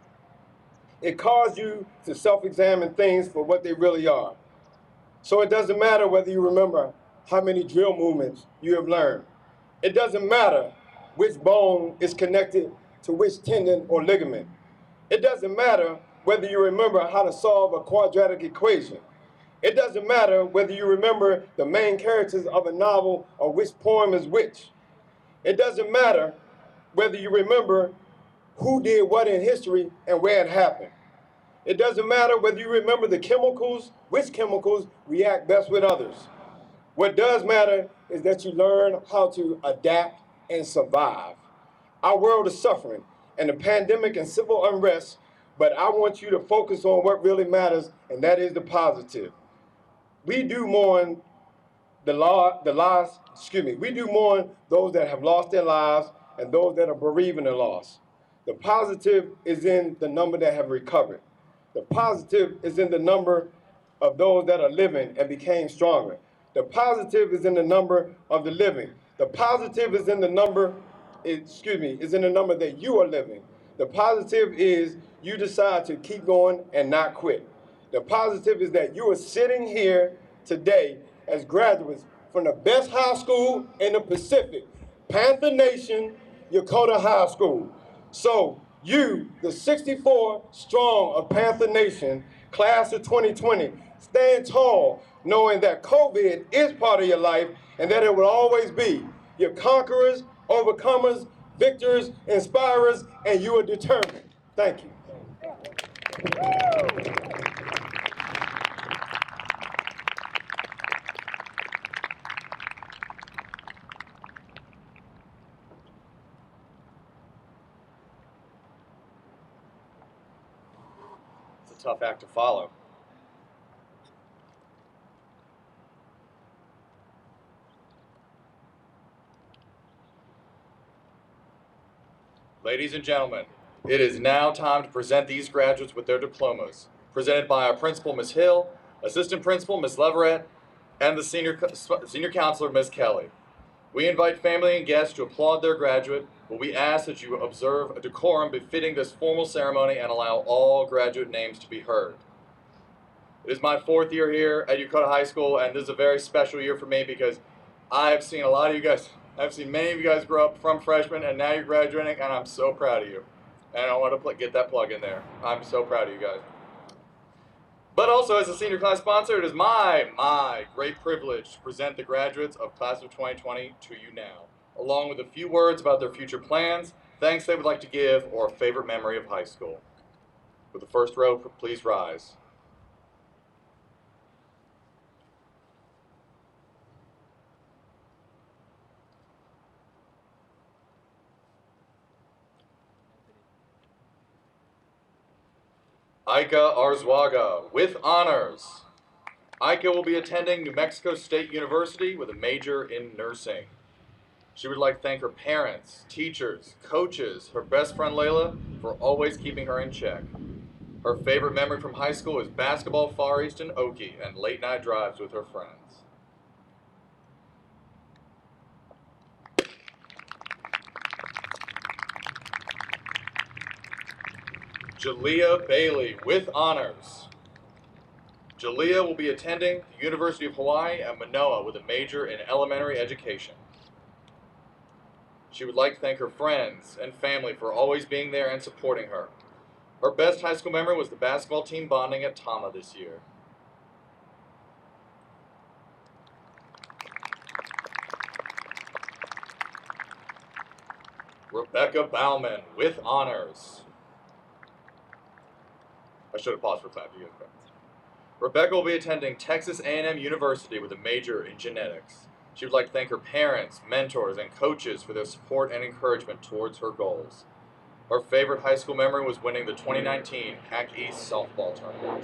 S8: It caused you to self-examine things for what they really are. So it doesn't matter whether you remember how many drill movements you have learned. It doesn't matter which bone is connected to which tendon or ligament. It doesn't matter whether you remember how to solve a quadratic equation. It doesn't matter whether you remember the main characters of a novel or which poem is which. It doesn't matter whether you remember who did what in history and where it happened. It doesn't matter whether you remember the chemicals, which chemicals react best with others. What does matter is that you learn how to adapt and survive. Our world is suffering, and the pandemic and civil unrest, but I want you to focus on what really matters, and that is the positive. We do mourn we do mourn those that have lost their lives and those that are bereaving their loss. The positive is in the number that have recovered. The positive is in the number of those that are living and became stronger. The positive is in the number of the living. The positive is in the number, is in the number that you are living. The positive is you decide to keep going and not quit. The positive is that you are sitting here today as graduates from the best high school in the Pacific, Panther Nation, Yokota High School. So you, the 64 strong of Panther Nation, class of 2020, stand tall knowing that COVID is part of your life and that it will always be. You're conquerors, overcomers, victors, inspirers, and you are determined. Thank you.
S1: It's a tough act to follow. Ladies and gentlemen, it is now time to present these graduates with their diplomas, presented by our principal, Ms. Hill, assistant principal, Ms. Leverett, and the senior counselor, Ms. Kelly. We invite family and guests to applaud their graduate, but we ask that you observe a decorum befitting this formal ceremony and allow all graduate names to be heard. It is my fourth year here at Yokota High School, and this is a very special year for me because I've seen a lot of you guys, I've seen many of you guys grow up from freshmen, and now you're graduating, and I'm so proud of you. And I want to get that plug in there. I'm so proud of you guys. But also, as a senior class sponsor, it is my great privilege to present the graduates of class of 2020 to you now, along with a few words about their future plans, thanks they would like to give, or a favorite memory of high school. With the first row, please rise. Aika Arzwaga, with honors. Aika will be attending New Mexico State University with a major in nursing. She would like to thank her parents, teachers, coaches, her best friend Layla for always keeping her in check. Her favorite memory from high school is basketball Far East and Okie and late night drives with her friends. Jalea Bailey, with honors. Jalea will be attending the University of Hawaii at Manoa with a major in elementary education. She would like to thank her friends and family for always being there and supporting her. Her best high school memory was the basketball team bonding at Tama this year. Rebecca Bauman, with honors. I should have paused for clap. You guys correct. Rebecca will be attending Texas A&M University with a major in genetics. She would like to thank her parents, mentors, and coaches for their support and encouragement towards her goals. Her favorite high school memory was winning the 2019 PAC East softball tournament.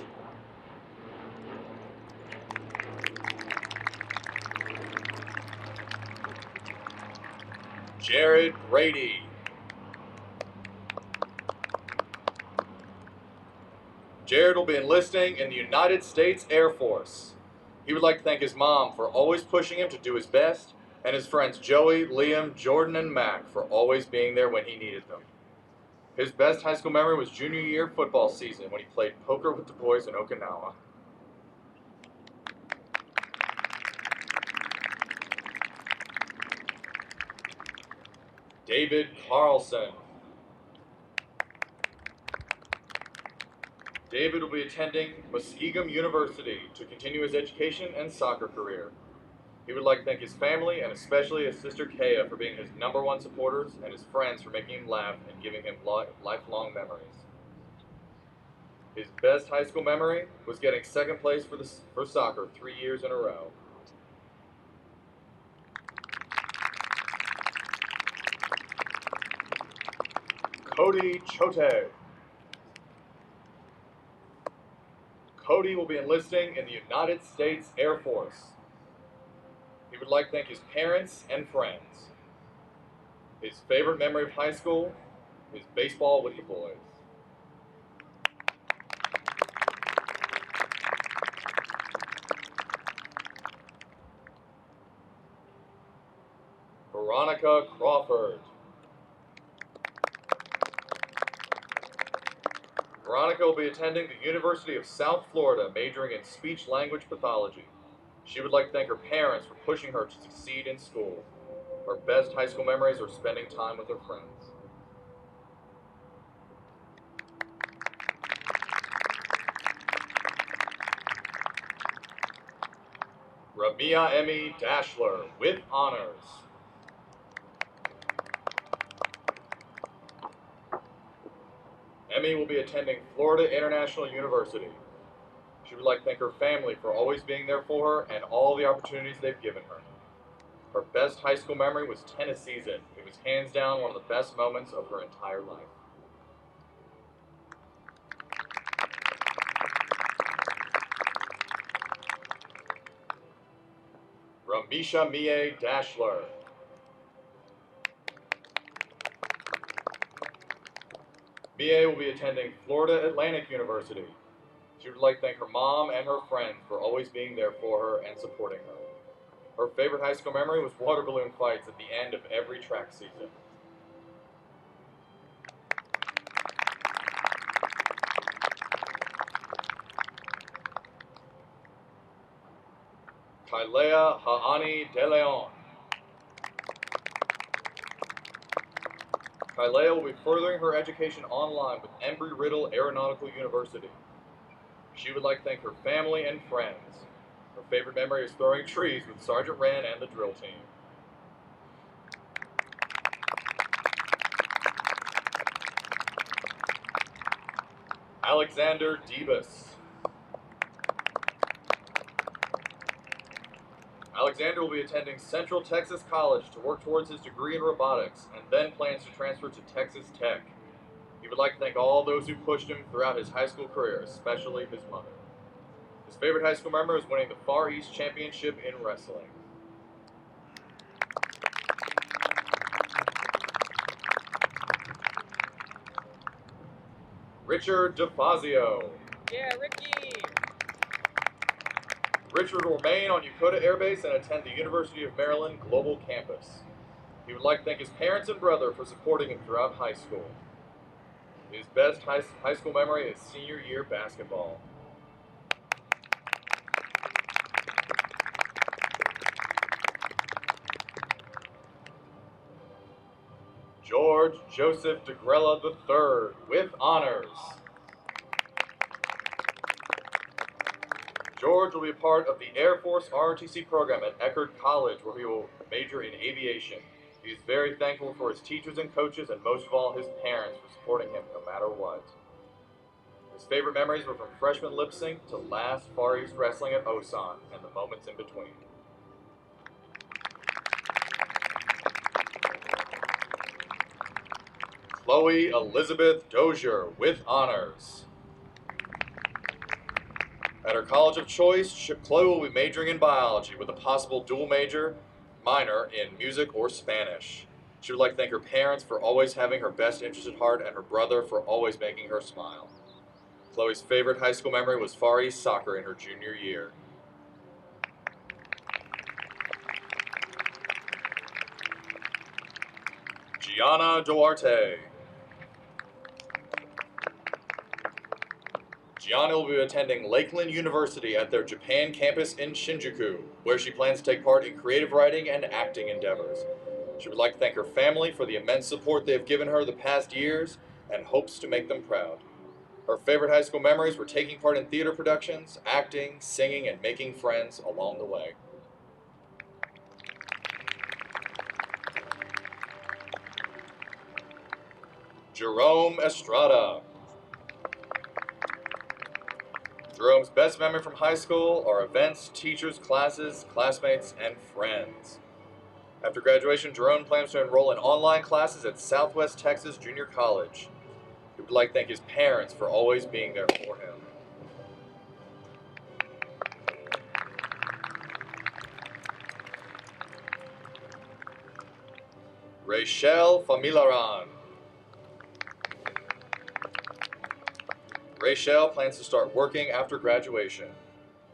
S1: Jared Brady. Jared will be enlisting in the United States Air Force. He would like to thank his mom for always pushing him to do his best, and his friends Joey, Liam, Jordan, and Mac for always being there when he needed them. His best high school memory was junior year football season when he played poker with the boys in Okinawa. David Carlson. David will be attending Muskegum University to continue his education and soccer career. He would like to thank his family and especially his sister Kaya for being his #1 supporters and his friends for making him laugh and giving him lifelong memories. His best high school memory was getting second place for soccer 3 years in a row. Cody Chote. Cody will be enlisting in the United States Air Force. He would like to thank his parents and friends. His favorite memory of high school is baseball with the boys. Veronica Crawford. Veronica will be attending the University of South Florida, majoring in speech-language pathology. She would like to thank her parents for pushing her to succeed in school. Her best high school memories are spending time with her friends. Ramia Emmy Dashler with honors. Emmy will be attending Florida International University. She would like to thank her family for always being there for her and all the opportunities they've given her. Her best high school memory was tennis season. It was hands down one of the best moments of her entire life. Ramisha Mie Dashler. Mie will be attending Florida Atlantic University. She would like to thank her mom and her friends for always being there for her and supporting her. Her favorite high school memory was water balloon fights at the end of every track season. Kailea Ha'ani De Leon. Kailea will be furthering her education online with Embry-Riddle Aeronautical University. She would like to thank her family and friends. Her favorite memory is throwing trees with Sergeant Wren and the drill team. Alexander Debus. Alexander will be attending Central Texas College to work towards his degree in robotics and then plans to transfer to Texas Tech. He would like to thank all those who pushed him throughout his high school career, especially his mother. His favorite high school memory is winning the Far East Championship in wrestling. Richard DeFazio.
S9: Yeah, Ricky!
S1: Richard will remain on Yokota Air Base and attend the University of Maryland Global Campus. He would like to thank his parents and brother for supporting him throughout high school. His best high school memory is senior year basketball. George Joseph DeGrella III with honors. George will be a part of the Air Force ROTC program at Eckerd College, where he will major in aviation. He is very thankful for his teachers and coaches, and most of all, his parents for supporting him no matter what. His favorite memories were from freshman lip sync to last Far East wrestling at Osan and the moments in between. Chloe Elizabeth Dozier with honors. At her college of choice, Chloe will be majoring in biology with a possible dual minor in music or Spanish. She would like to thank her parents for always having her best interest at heart and her brother for always making her smile. Chloe's favorite high school memory was Far East soccer in her junior year. Gianna Duarte. Gianna will be attending Lakeland University at their Japan campus in Shinjuku, where she plans to take part in creative writing and acting endeavors. She would like to thank her family for the immense support they have given her the past years and hopes to make them proud. Her favorite high school memories were taking part in theater productions, acting, singing, and making friends along the way. Jerome Estrada. Jerome's best memory from high school are events, teachers, classes, classmates, and friends. After graduation, Jerome plans to enroll in online classes at Southwest Texas Junior College. He would like to thank his parents for always being there for him. Rachel Familaran. Rachel plans to start working after graduation.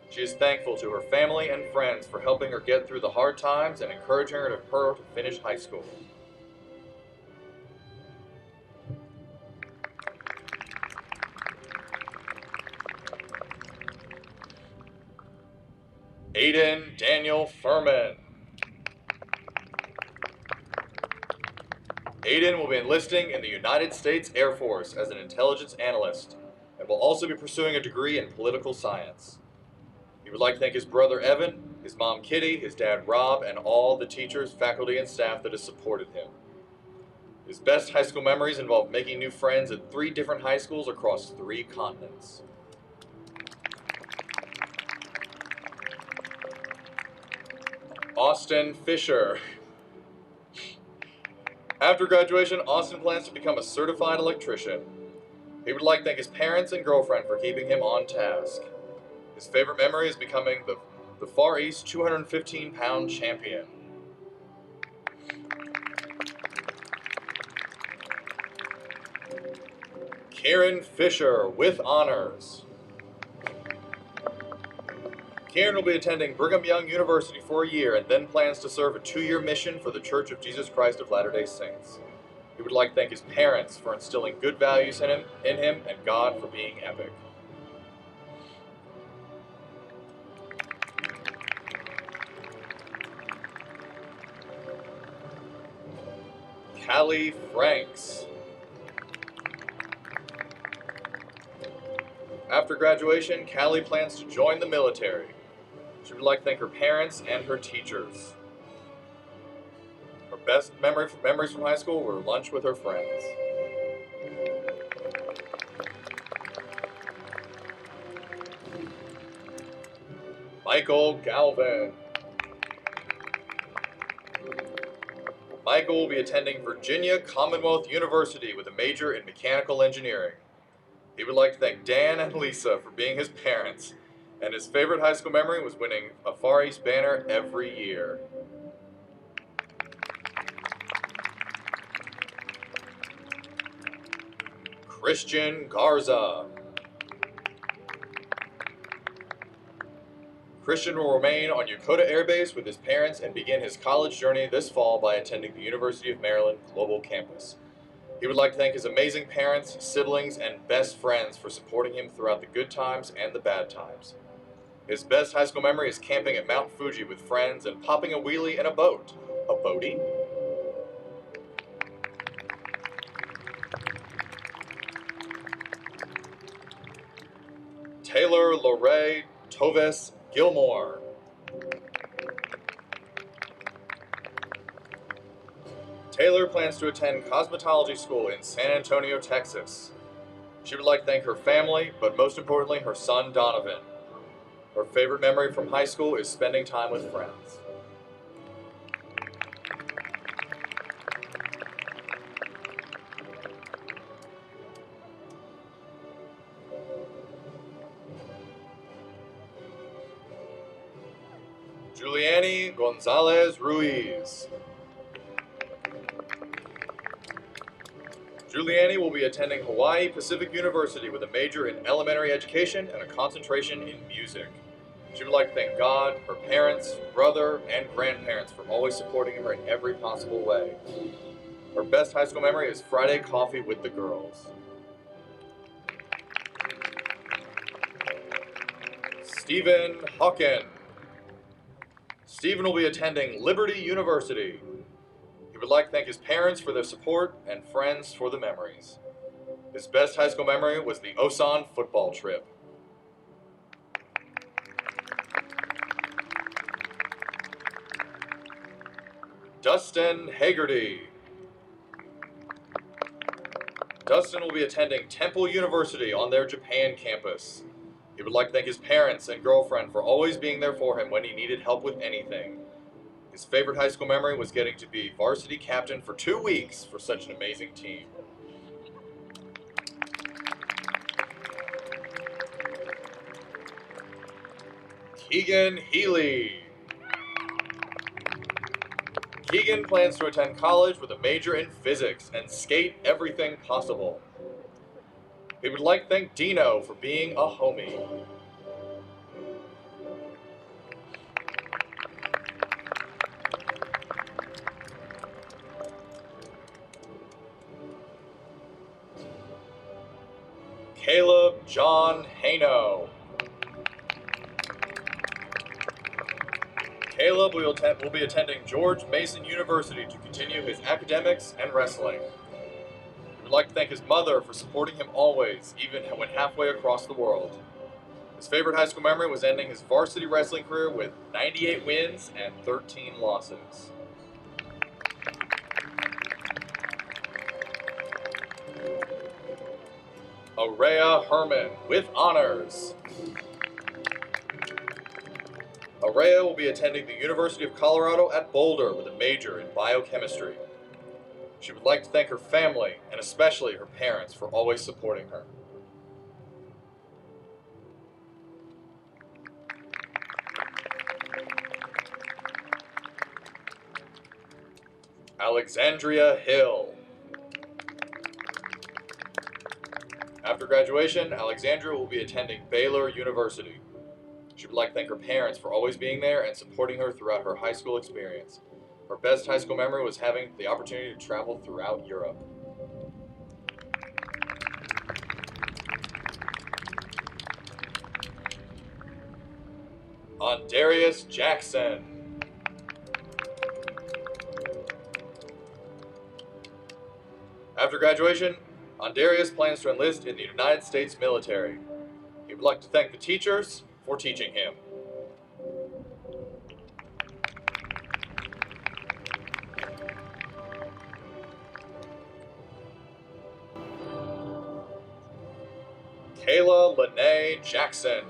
S1: She is thankful to her family and friends for helping her get through the hard times and encouraging her to finish high school. Aiden Daniel Furman. Aiden will be enlisting in the United States Air Force as an intelligence analyst and will also be pursuing a degree in political science. He would like to thank his brother Evan, his mom Kitty, his dad Rob, and all the teachers, faculty, and staff that have supported him. His best high school memories involve making new friends at 3 different high schools across 3 continents. Austin Fisher. After graduation, Austin plans to become a certified electrician. He would like to thank his parents and girlfriend for keeping him on task. His favorite memory is becoming the Far East 215-pound champion. Kieran Fisher with honors. Kieran will be attending Brigham Young University for a year and then plans to serve a 2-year mission for the Church of Jesus Christ of Latter-day Saints. He would like to thank his parents for instilling good values in him and God for being epic. Callie Franks. After graduation, Callie plans to join the military. She would like to thank her parents and her teachers. Her best memories from high school were lunch with her friends. Michael Galvin. Michael will be attending Virginia Commonwealth University with a major in mechanical engineering. He would like to thank Dan and Lisa for being his parents, and his favorite high school memory was winning a Far East banner every year. Christian Garza. Christian will remain on Yokota Air Base with his parents and begin his college journey this fall by attending the University of Maryland Global Campus. He would like to thank his amazing parents, siblings, and best friends for supporting him throughout the good times and the bad times. His best high school memory is camping at Mount Fuji with friends and popping a wheelie in a boat. A boatie? Taylor Lorraine Toves Gilmore. Taylor plans to attend cosmetology school in San Antonio, Texas. She would like to thank her family, but most importantly, her son Donovan. Her favorite memory from high school is spending time with friends. Juliani Gonzalez Ruiz. Juliani will be attending Hawaii Pacific University with a major in elementary education and a concentration in music. She would like to thank God, her parents, brother, and grandparents for always supporting her in every possible way. Her best high school memory is Friday coffee with the girls. Stephen Hawken. Stephen will be attending Liberty University. He would like to thank his parents for their support and friends for the memories. His best high school memory was the Osan football trip. Dustin Hagerty. Dustin will be attending Temple University on their Japan campus. He would like to thank his parents and girlfriend for always being there for him when he needed help with anything. His favorite high school memory was getting to be varsity captain for 2 weeks for such an amazing team. Keegan Healy. Keegan plans to attend college with a major in physics and skate everything possible. He would like to thank Dino for being a homie. Caleb John Hano. Caleb will be attending George Mason University to continue his academics and wrestling. He would like to thank his mother for supporting him always, even when halfway across the world. His favorite high school memory was ending his varsity wrestling career with 98 wins and 13 losses. Araya Herman with honors. Araya will be attending the University of Colorado at Boulder with a major in biochemistry. She would like to thank her family, and especially her parents, for always supporting her. Alexandria Hill. After graduation, Alexandria will be attending Baylor University. She would like to thank her parents for always being there and supporting her throughout her high school experience. Her best high school memory was having the opportunity to travel throughout Europe. Andarius Jackson. After graduation, Andarius plans to enlist in the United States military. He would like to thank the teachers for teaching him. Kayla Lene Jackson.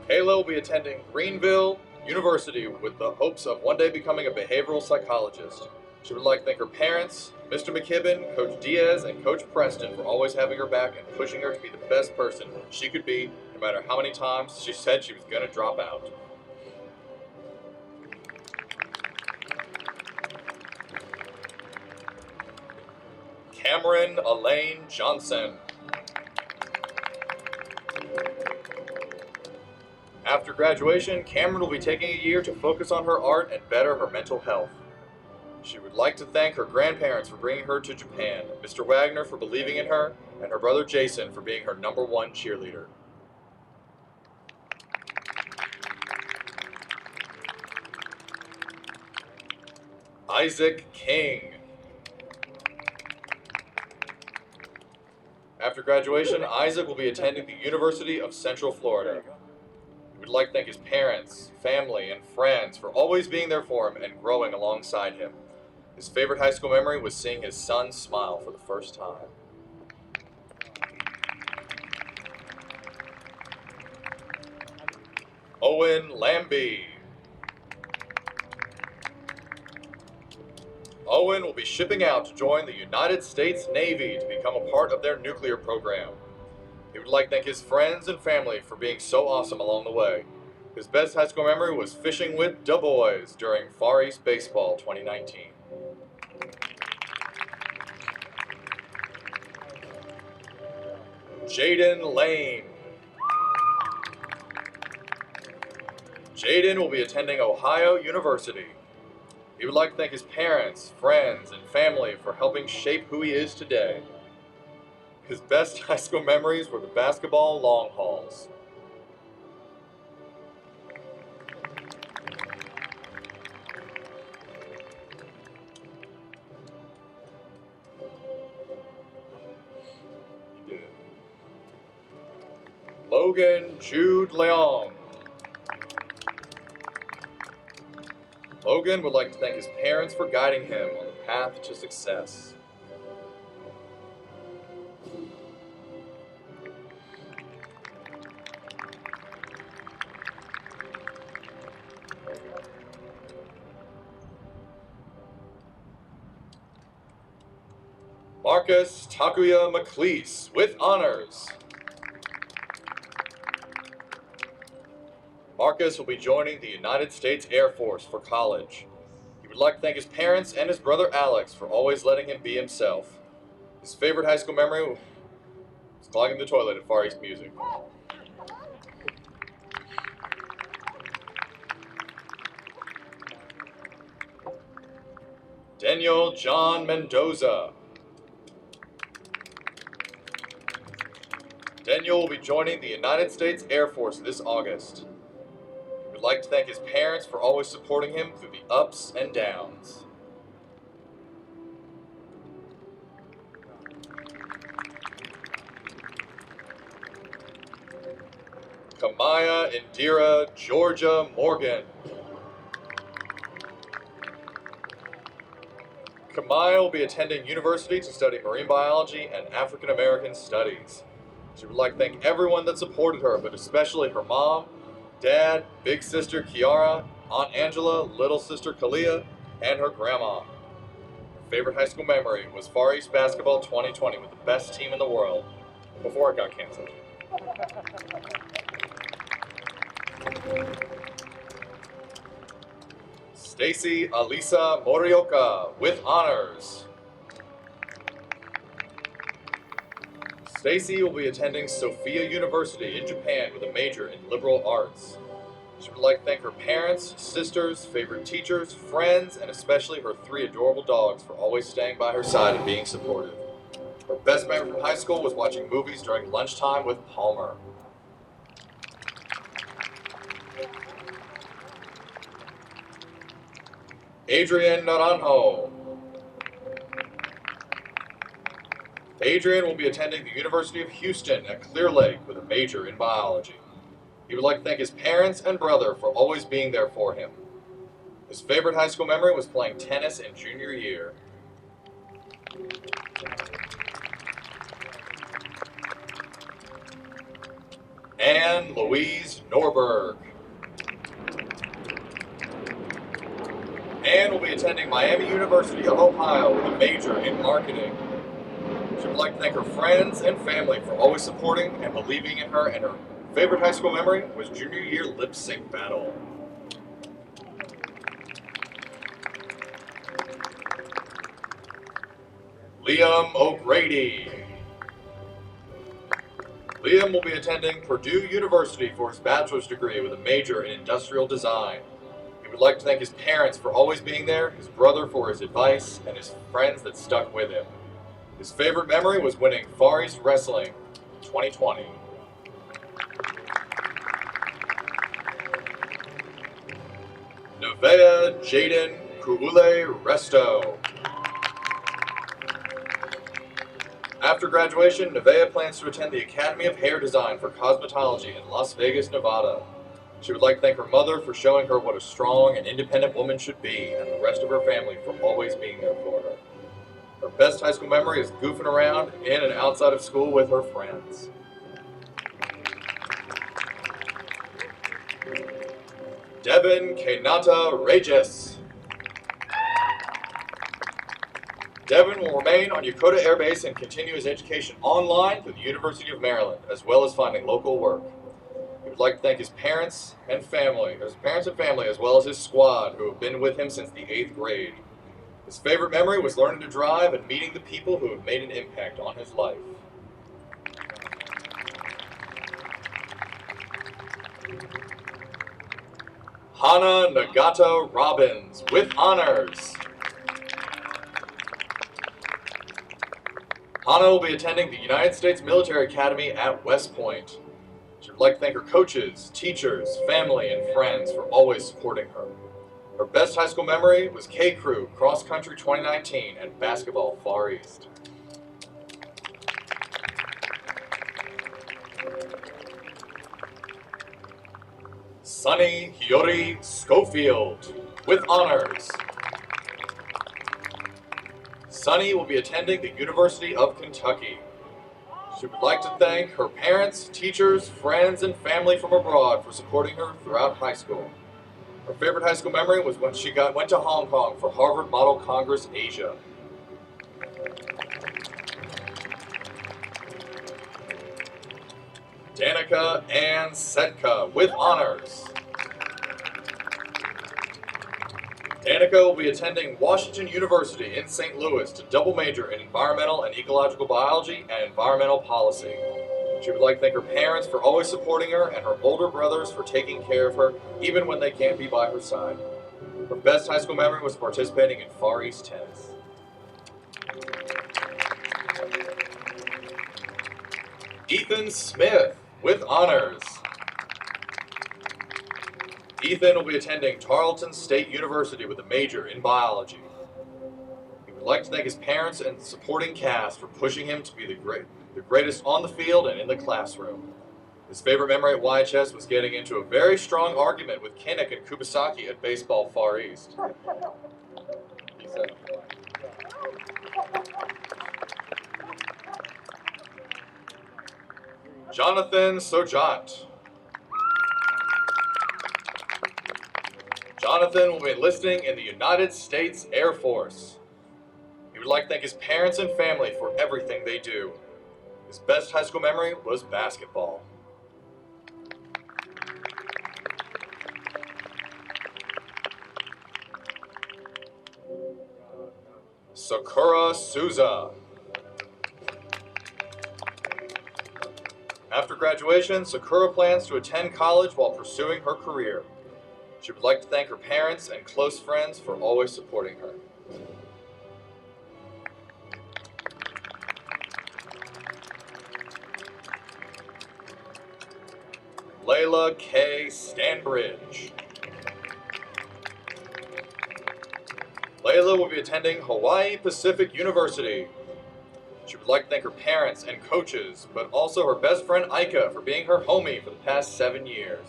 S1: Kayla will be attending Greenville University with the hopes of one day becoming a behavioral psychologist. She would like to thank her parents, Mr. McKibben, Coach Diaz, and Coach Preston for always having her back and pushing her to be the best person she could be, no matter how many times she said she was going to drop out. Cameron Elaine Johnson. After graduation, Cameron will be taking a year to focus on her art and better her mental health. She would like to thank her grandparents for bringing her to Japan, Mr. Wagner for believing in her, and her brother Jason for being her #1 cheerleader. Isaac King. After graduation, Isaac will be attending the University of Central Florida. He would like to thank his parents, family, and friends for always being there for him and growing alongside him. His favorite high school memory was seeing his son smile for the first time. Owen Lambie. Owen will be shipping out to join the United States Navy to become a part of their nuclear program. He would like to thank his friends and family for being so awesome along the way. His best high school memory was fishing with Du Bois during Far East Baseball 2019. Jaden Lane. Jaden will be attending Ohio University. He would like to thank his parents, friends, and family for helping shape who he is today. His best high school memories were the basketball long hauls. Logan Jude Leong. Logan would like to thank his parents for guiding him on the path to success. Marcus Takuya McLeese with honors. Marcus will be joining the United States Air Force for college. He would like to thank his parents and his brother Alex for always letting him be himself. His favorite high school memory was clogging the toilet at Far East Music. Daniel John Mendoza. Daniel will be joining the United States Air Force this August. He would like to thank his parents for always supporting him through the ups and downs. Kamaya Indira Georgia Morgan. Kamaya will be attending university to study marine biology and African American studies. She would like to thank everyone that supported her, but especially her mom, dad, big sister Kiara, Aunt Angela, little sister Kalia, and her grandma. Her favorite high school memory was Far East Basketball 2020 with the best team in the world before it got canceled. Stacy Alisa Morioka with honors. Stacy will be attending Sophia University in Japan with a major in liberal arts. She would like to thank her parents, sisters, favorite teachers, friends, and especially her 3 adorable dogs for always staying by her side and being supportive. Her best memory from high school was watching movies during lunchtime with Palmer. Adrian Naranjo. Adrian will be attending the University of Houston at Clear Lake with a major in biology. He would like to thank his parents and brother for always being there for him. His favorite high school memory was playing tennis in junior year. Anne Louise Norberg. Anne will be attending Miami University of Ohio with a major in marketing. She would like to thank her friends and family for always supporting and believing in her, and her favorite high school memory was junior year lip sync battle. Liam O'Grady. Liam will be attending Purdue University for his bachelor's degree with a major in industrial design. He would like to thank his parents for always being there, his brother for his advice, and his friends that stuck with him. His favorite memory was winning Far East Wrestling 2020. Nevaeh Jaden Kuule Resto. After graduation, Nevaeh plans to attend the Academy of Hair Design for Cosmetology in Las Vegas, Nevada. She would like to thank her mother for showing her what a strong and independent woman should be, and the rest of her family for always being there for her. Her best high school memory is goofing around in and outside of school with her friends. Devin Kenata Regis. Devin will remain on Yokota Air Base and continue his education online through the University of Maryland, as well as finding local work. He would like to thank his parents and family, as well as his squad, who have been with him since the 8th grade. His favorite memory was learning to drive and meeting the people who have made an impact on his life. Hana Nagata Robbins with honors. Hana will be attending the United States Military Academy at West Point. She would like to thank her coaches, teachers, family, and friends for always supporting her. Her best high school memory was K-Crew Cross Country 2019 and Basketball Far East. Sunny Hiyori Schofield with honors. Sunny will be attending the University of Kentucky. She would like to thank her parents, teachers, friends, and family from abroad for supporting her throughout high school. Her favorite high school memory was when she went to Hong Kong for Harvard Model Congress Asia. Danica Ann Setka with honors. Danica will be attending Washington University in St. Louis to double major in environmental and ecological biology and environmental policy. She would like to thank her parents for always supporting her and her older brothers for taking care of her even when they can't be by her side. Her best high school memory was participating in Far East tennis. Ethan Smith with honors. Ethan will be attending Tarleton State University with a major in biology. He would like to thank his parents and supporting cast for pushing him to be the greatest on the field and in the classroom. His favorite memory at YHS was getting into a very strong argument with Kinnick and Kubasaki at Baseball Far East. He said. Jonathan Sojat. Jonathan will be enlisting in the United States Air Force. He would like to thank his parents and family for everything they do. His best high school memory was basketball. Sakura Souza. After graduation, Sakura plans to attend college while pursuing her career. She would like to thank her parents and close friends for always supporting her. Layla K. Stanbridge. Layla will be attending Hawaii Pacific University. She would like to thank her parents and coaches, but also her best friend Ika for being her homie for the past 7 years.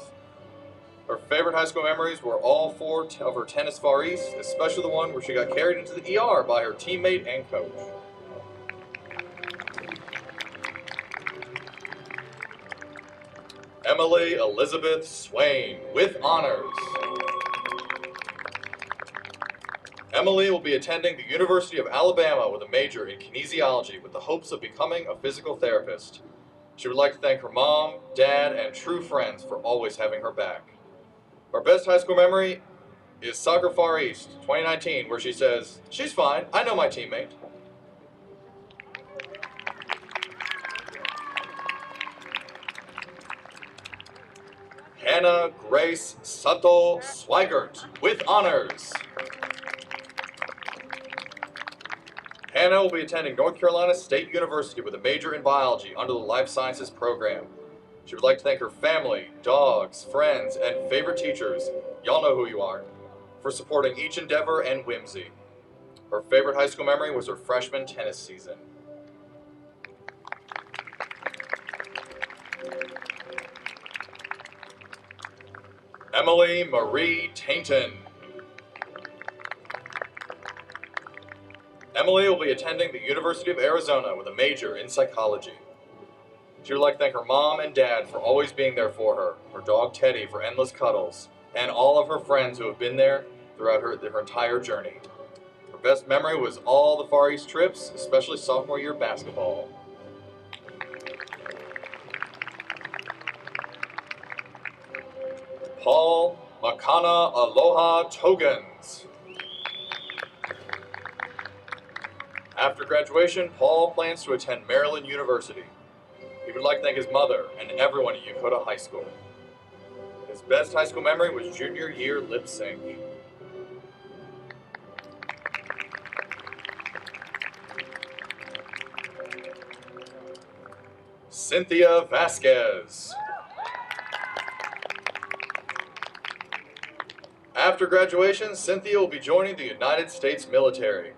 S1: Her favorite high school memories were all 4 of her tennis Far East, especially the one where she got carried into the ER by her teammate and coach. Emily Elizabeth Swain with honors. Emily will be attending the University of Alabama with a major in kinesiology with the hopes of becoming a physical therapist. She would like to thank her mom, dad, and true friends for always having her back. Her best high school memory is Soccer Far East 2019, where she says, "She's fine, I know my teammate." Hannah Grace Sato Swigert with honors. Hannah will be attending North Carolina State University with a major in biology under the Life Sciences program. She would like to thank her family, dogs, friends, and favorite teachers, y'all know who you are, for supporting each endeavor and whimsy. Her favorite high school memory was her freshman tennis season. Emily Marie Tainton. Emily will be attending the University of Arizona with a major in psychology. She would like to thank her mom and dad for always being there for her, her dog Teddy for endless cuddles, and all of her friends who have been there throughout her entire journey. Her best memory was all the Far East trips, especially sophomore year basketball. Paul Makana Aloha Togans. After graduation, Paul plans to attend Maryland University. He would like to thank his mother and everyone at Yokota High School. His best high school memory was junior year lip sync. Cynthia Vasquez. After graduation, Cynthia will be joining the United States military.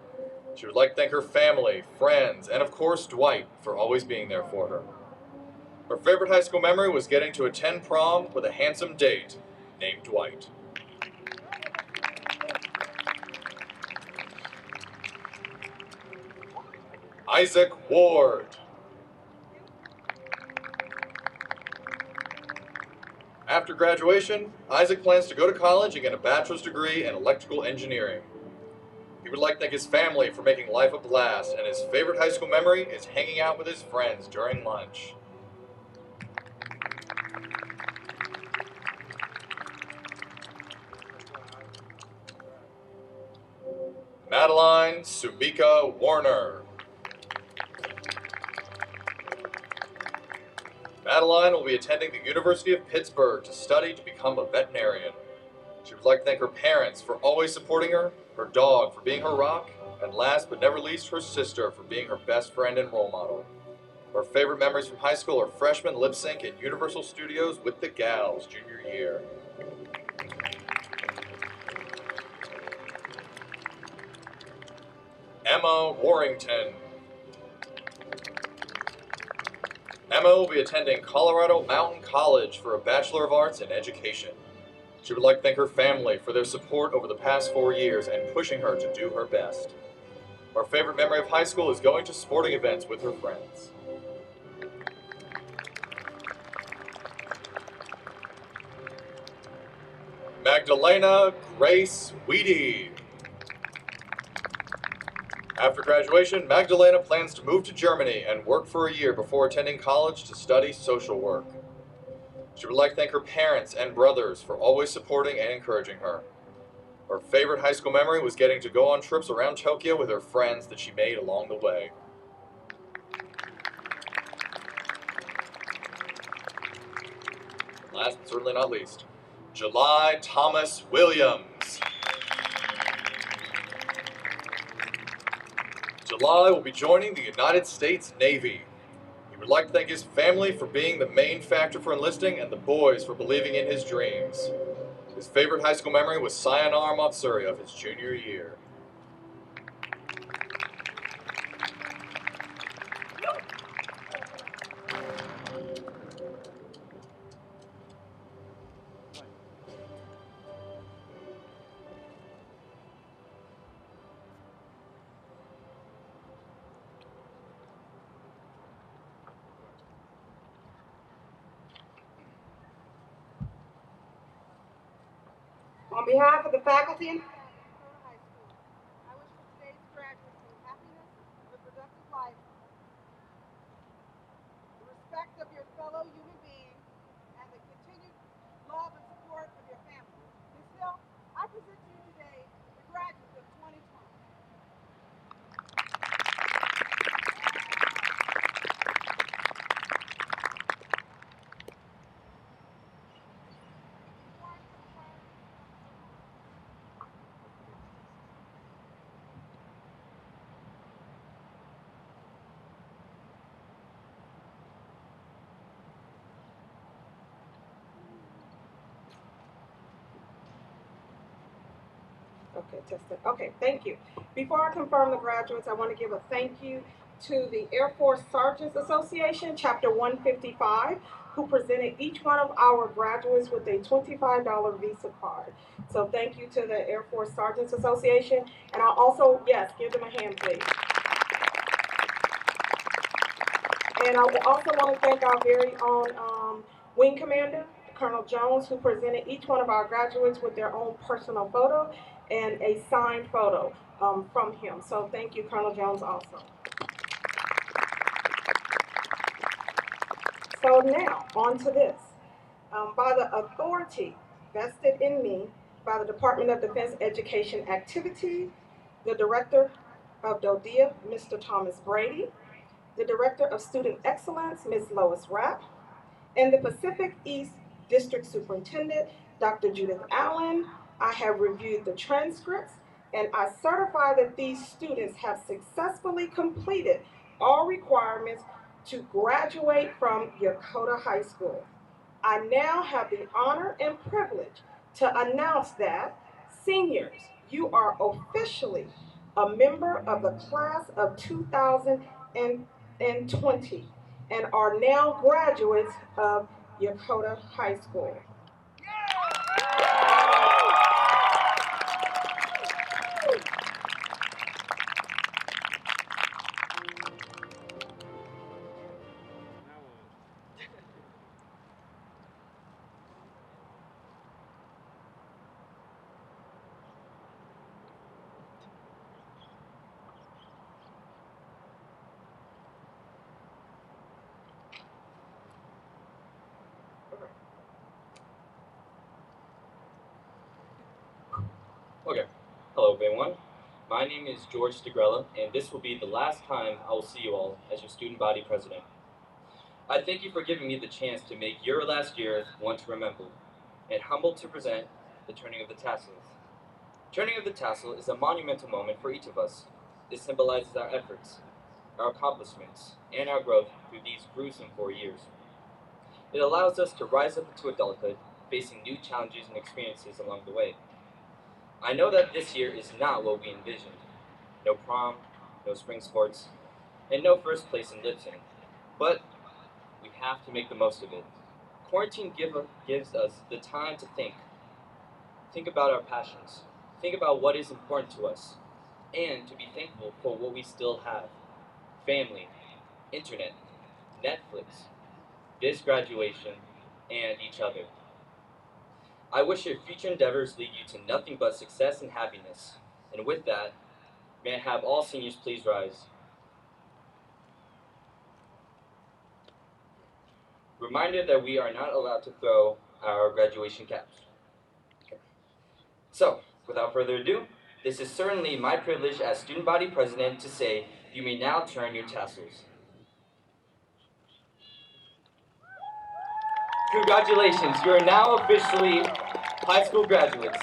S1: She would like to thank her family, friends, and of course Dwight for always being there for her. Her favorite high school memory was getting to attend prom with a handsome date named Dwight. Isaac Ward. After graduation, Isaac plans to go to college and get a bachelor's degree in electrical engineering. He would like to thank his family for making life a blast, and his favorite high school memory is hanging out with his friends during lunch. Madeline Sumika Warner. Madeline will be attending the University of Pittsburgh to study to become a veterinarian. She would like to thank her parents for always supporting her dog for being her rock, and last but never least, her sister for being her best friend and role model. Her favorite memories from high school are freshman lip sync at Universal Studios with the Gals junior year. Emma Warrington. Emma will be attending Colorado Mountain College for a Bachelor of Arts in Education. She would like to thank her family for their support over the past 4 years and pushing her to do her best. Her favorite memory of high school is going to sporting events with her friends. Magdalena Grace Weedy. After graduation, Magdalena plans to move to Germany and work for a year before attending college to study social work. She would like to thank her parents and brothers for always supporting and encouraging her. Her favorite high school memory was getting to go on trips around Tokyo with her friends that she made along the way. Last but certainly not least, July Thomas Williams. July will be joining the United States Navy. He would like to thank his family for being the main factor for enlisting and the boys for believing in his dreams. His favorite high school memory was Sayonara Matsuri of his junior year.
S4: On behalf of the faculty and staff at Yokota High School, I wish for today's graduates happiness, a productive life, the respect of your fellow human beings, and the continued love and support of your family. Ms. Hill, I present to you today the graduates of 2020. Okay, testing. Okay, thank you. Before I confirm the graduates, I want to give a thank you to the Air Force Sergeants Association, Chapter 155, who presented each one of our graduates with a $25 Visa card. So thank you to the Air Force Sergeants Association. And I'll also, yes, give them a hand, please. And I also want to thank our very own Wing Commander, Colonel Jones, who presented each one of our graduates with their own personal photo and a signed photo from him. So thank you, Colonel Jones, also. So now, on to this. By the authority vested in me by the Department of Defense Education Activity, the Director of DODEA, Mr. Thomas Brady, the Director of Student Excellence, Ms. Lois Rapp, and the Pacific East District Superintendent, Dr. Judith Allen, I have reviewed the transcripts and I certify that these students have successfully completed all requirements to graduate from Yokota High School. I now have the honor and privilege to announce that seniors, you are officially a member of the class of 2020 and are now graduates of Yokota High School.
S9: everyone. My name is George DeGrella, and this will be the last time I will see you all as your student body president. I thank you for giving me the chance to make your last year one to remember, and humbled to present the turning of the tassels. Turning of the tassel is a monumental moment for each of us. It symbolizes our efforts, our accomplishments, and our growth through these gruesome 4 years. It allows us to rise up into adulthood, facing new challenges and experiences along the way. I know that this year is not what we envisioned. No prom, no spring sports, and no first place in lip sync. But we have to make the most of it. Quarantine gives us the time to think about our passions, think about what is important to us, and to be thankful for what we still have: family, internet, Netflix, this graduation, and each other. I wish your future endeavors lead you to nothing but success and happiness. And with that, may I have all seniors please rise. Reminder that we are not allowed to throw our graduation caps. So, without further ado, this is certainly my privilege as student body president to say you may now turn your tassels. Congratulations, you are now officially high school graduates.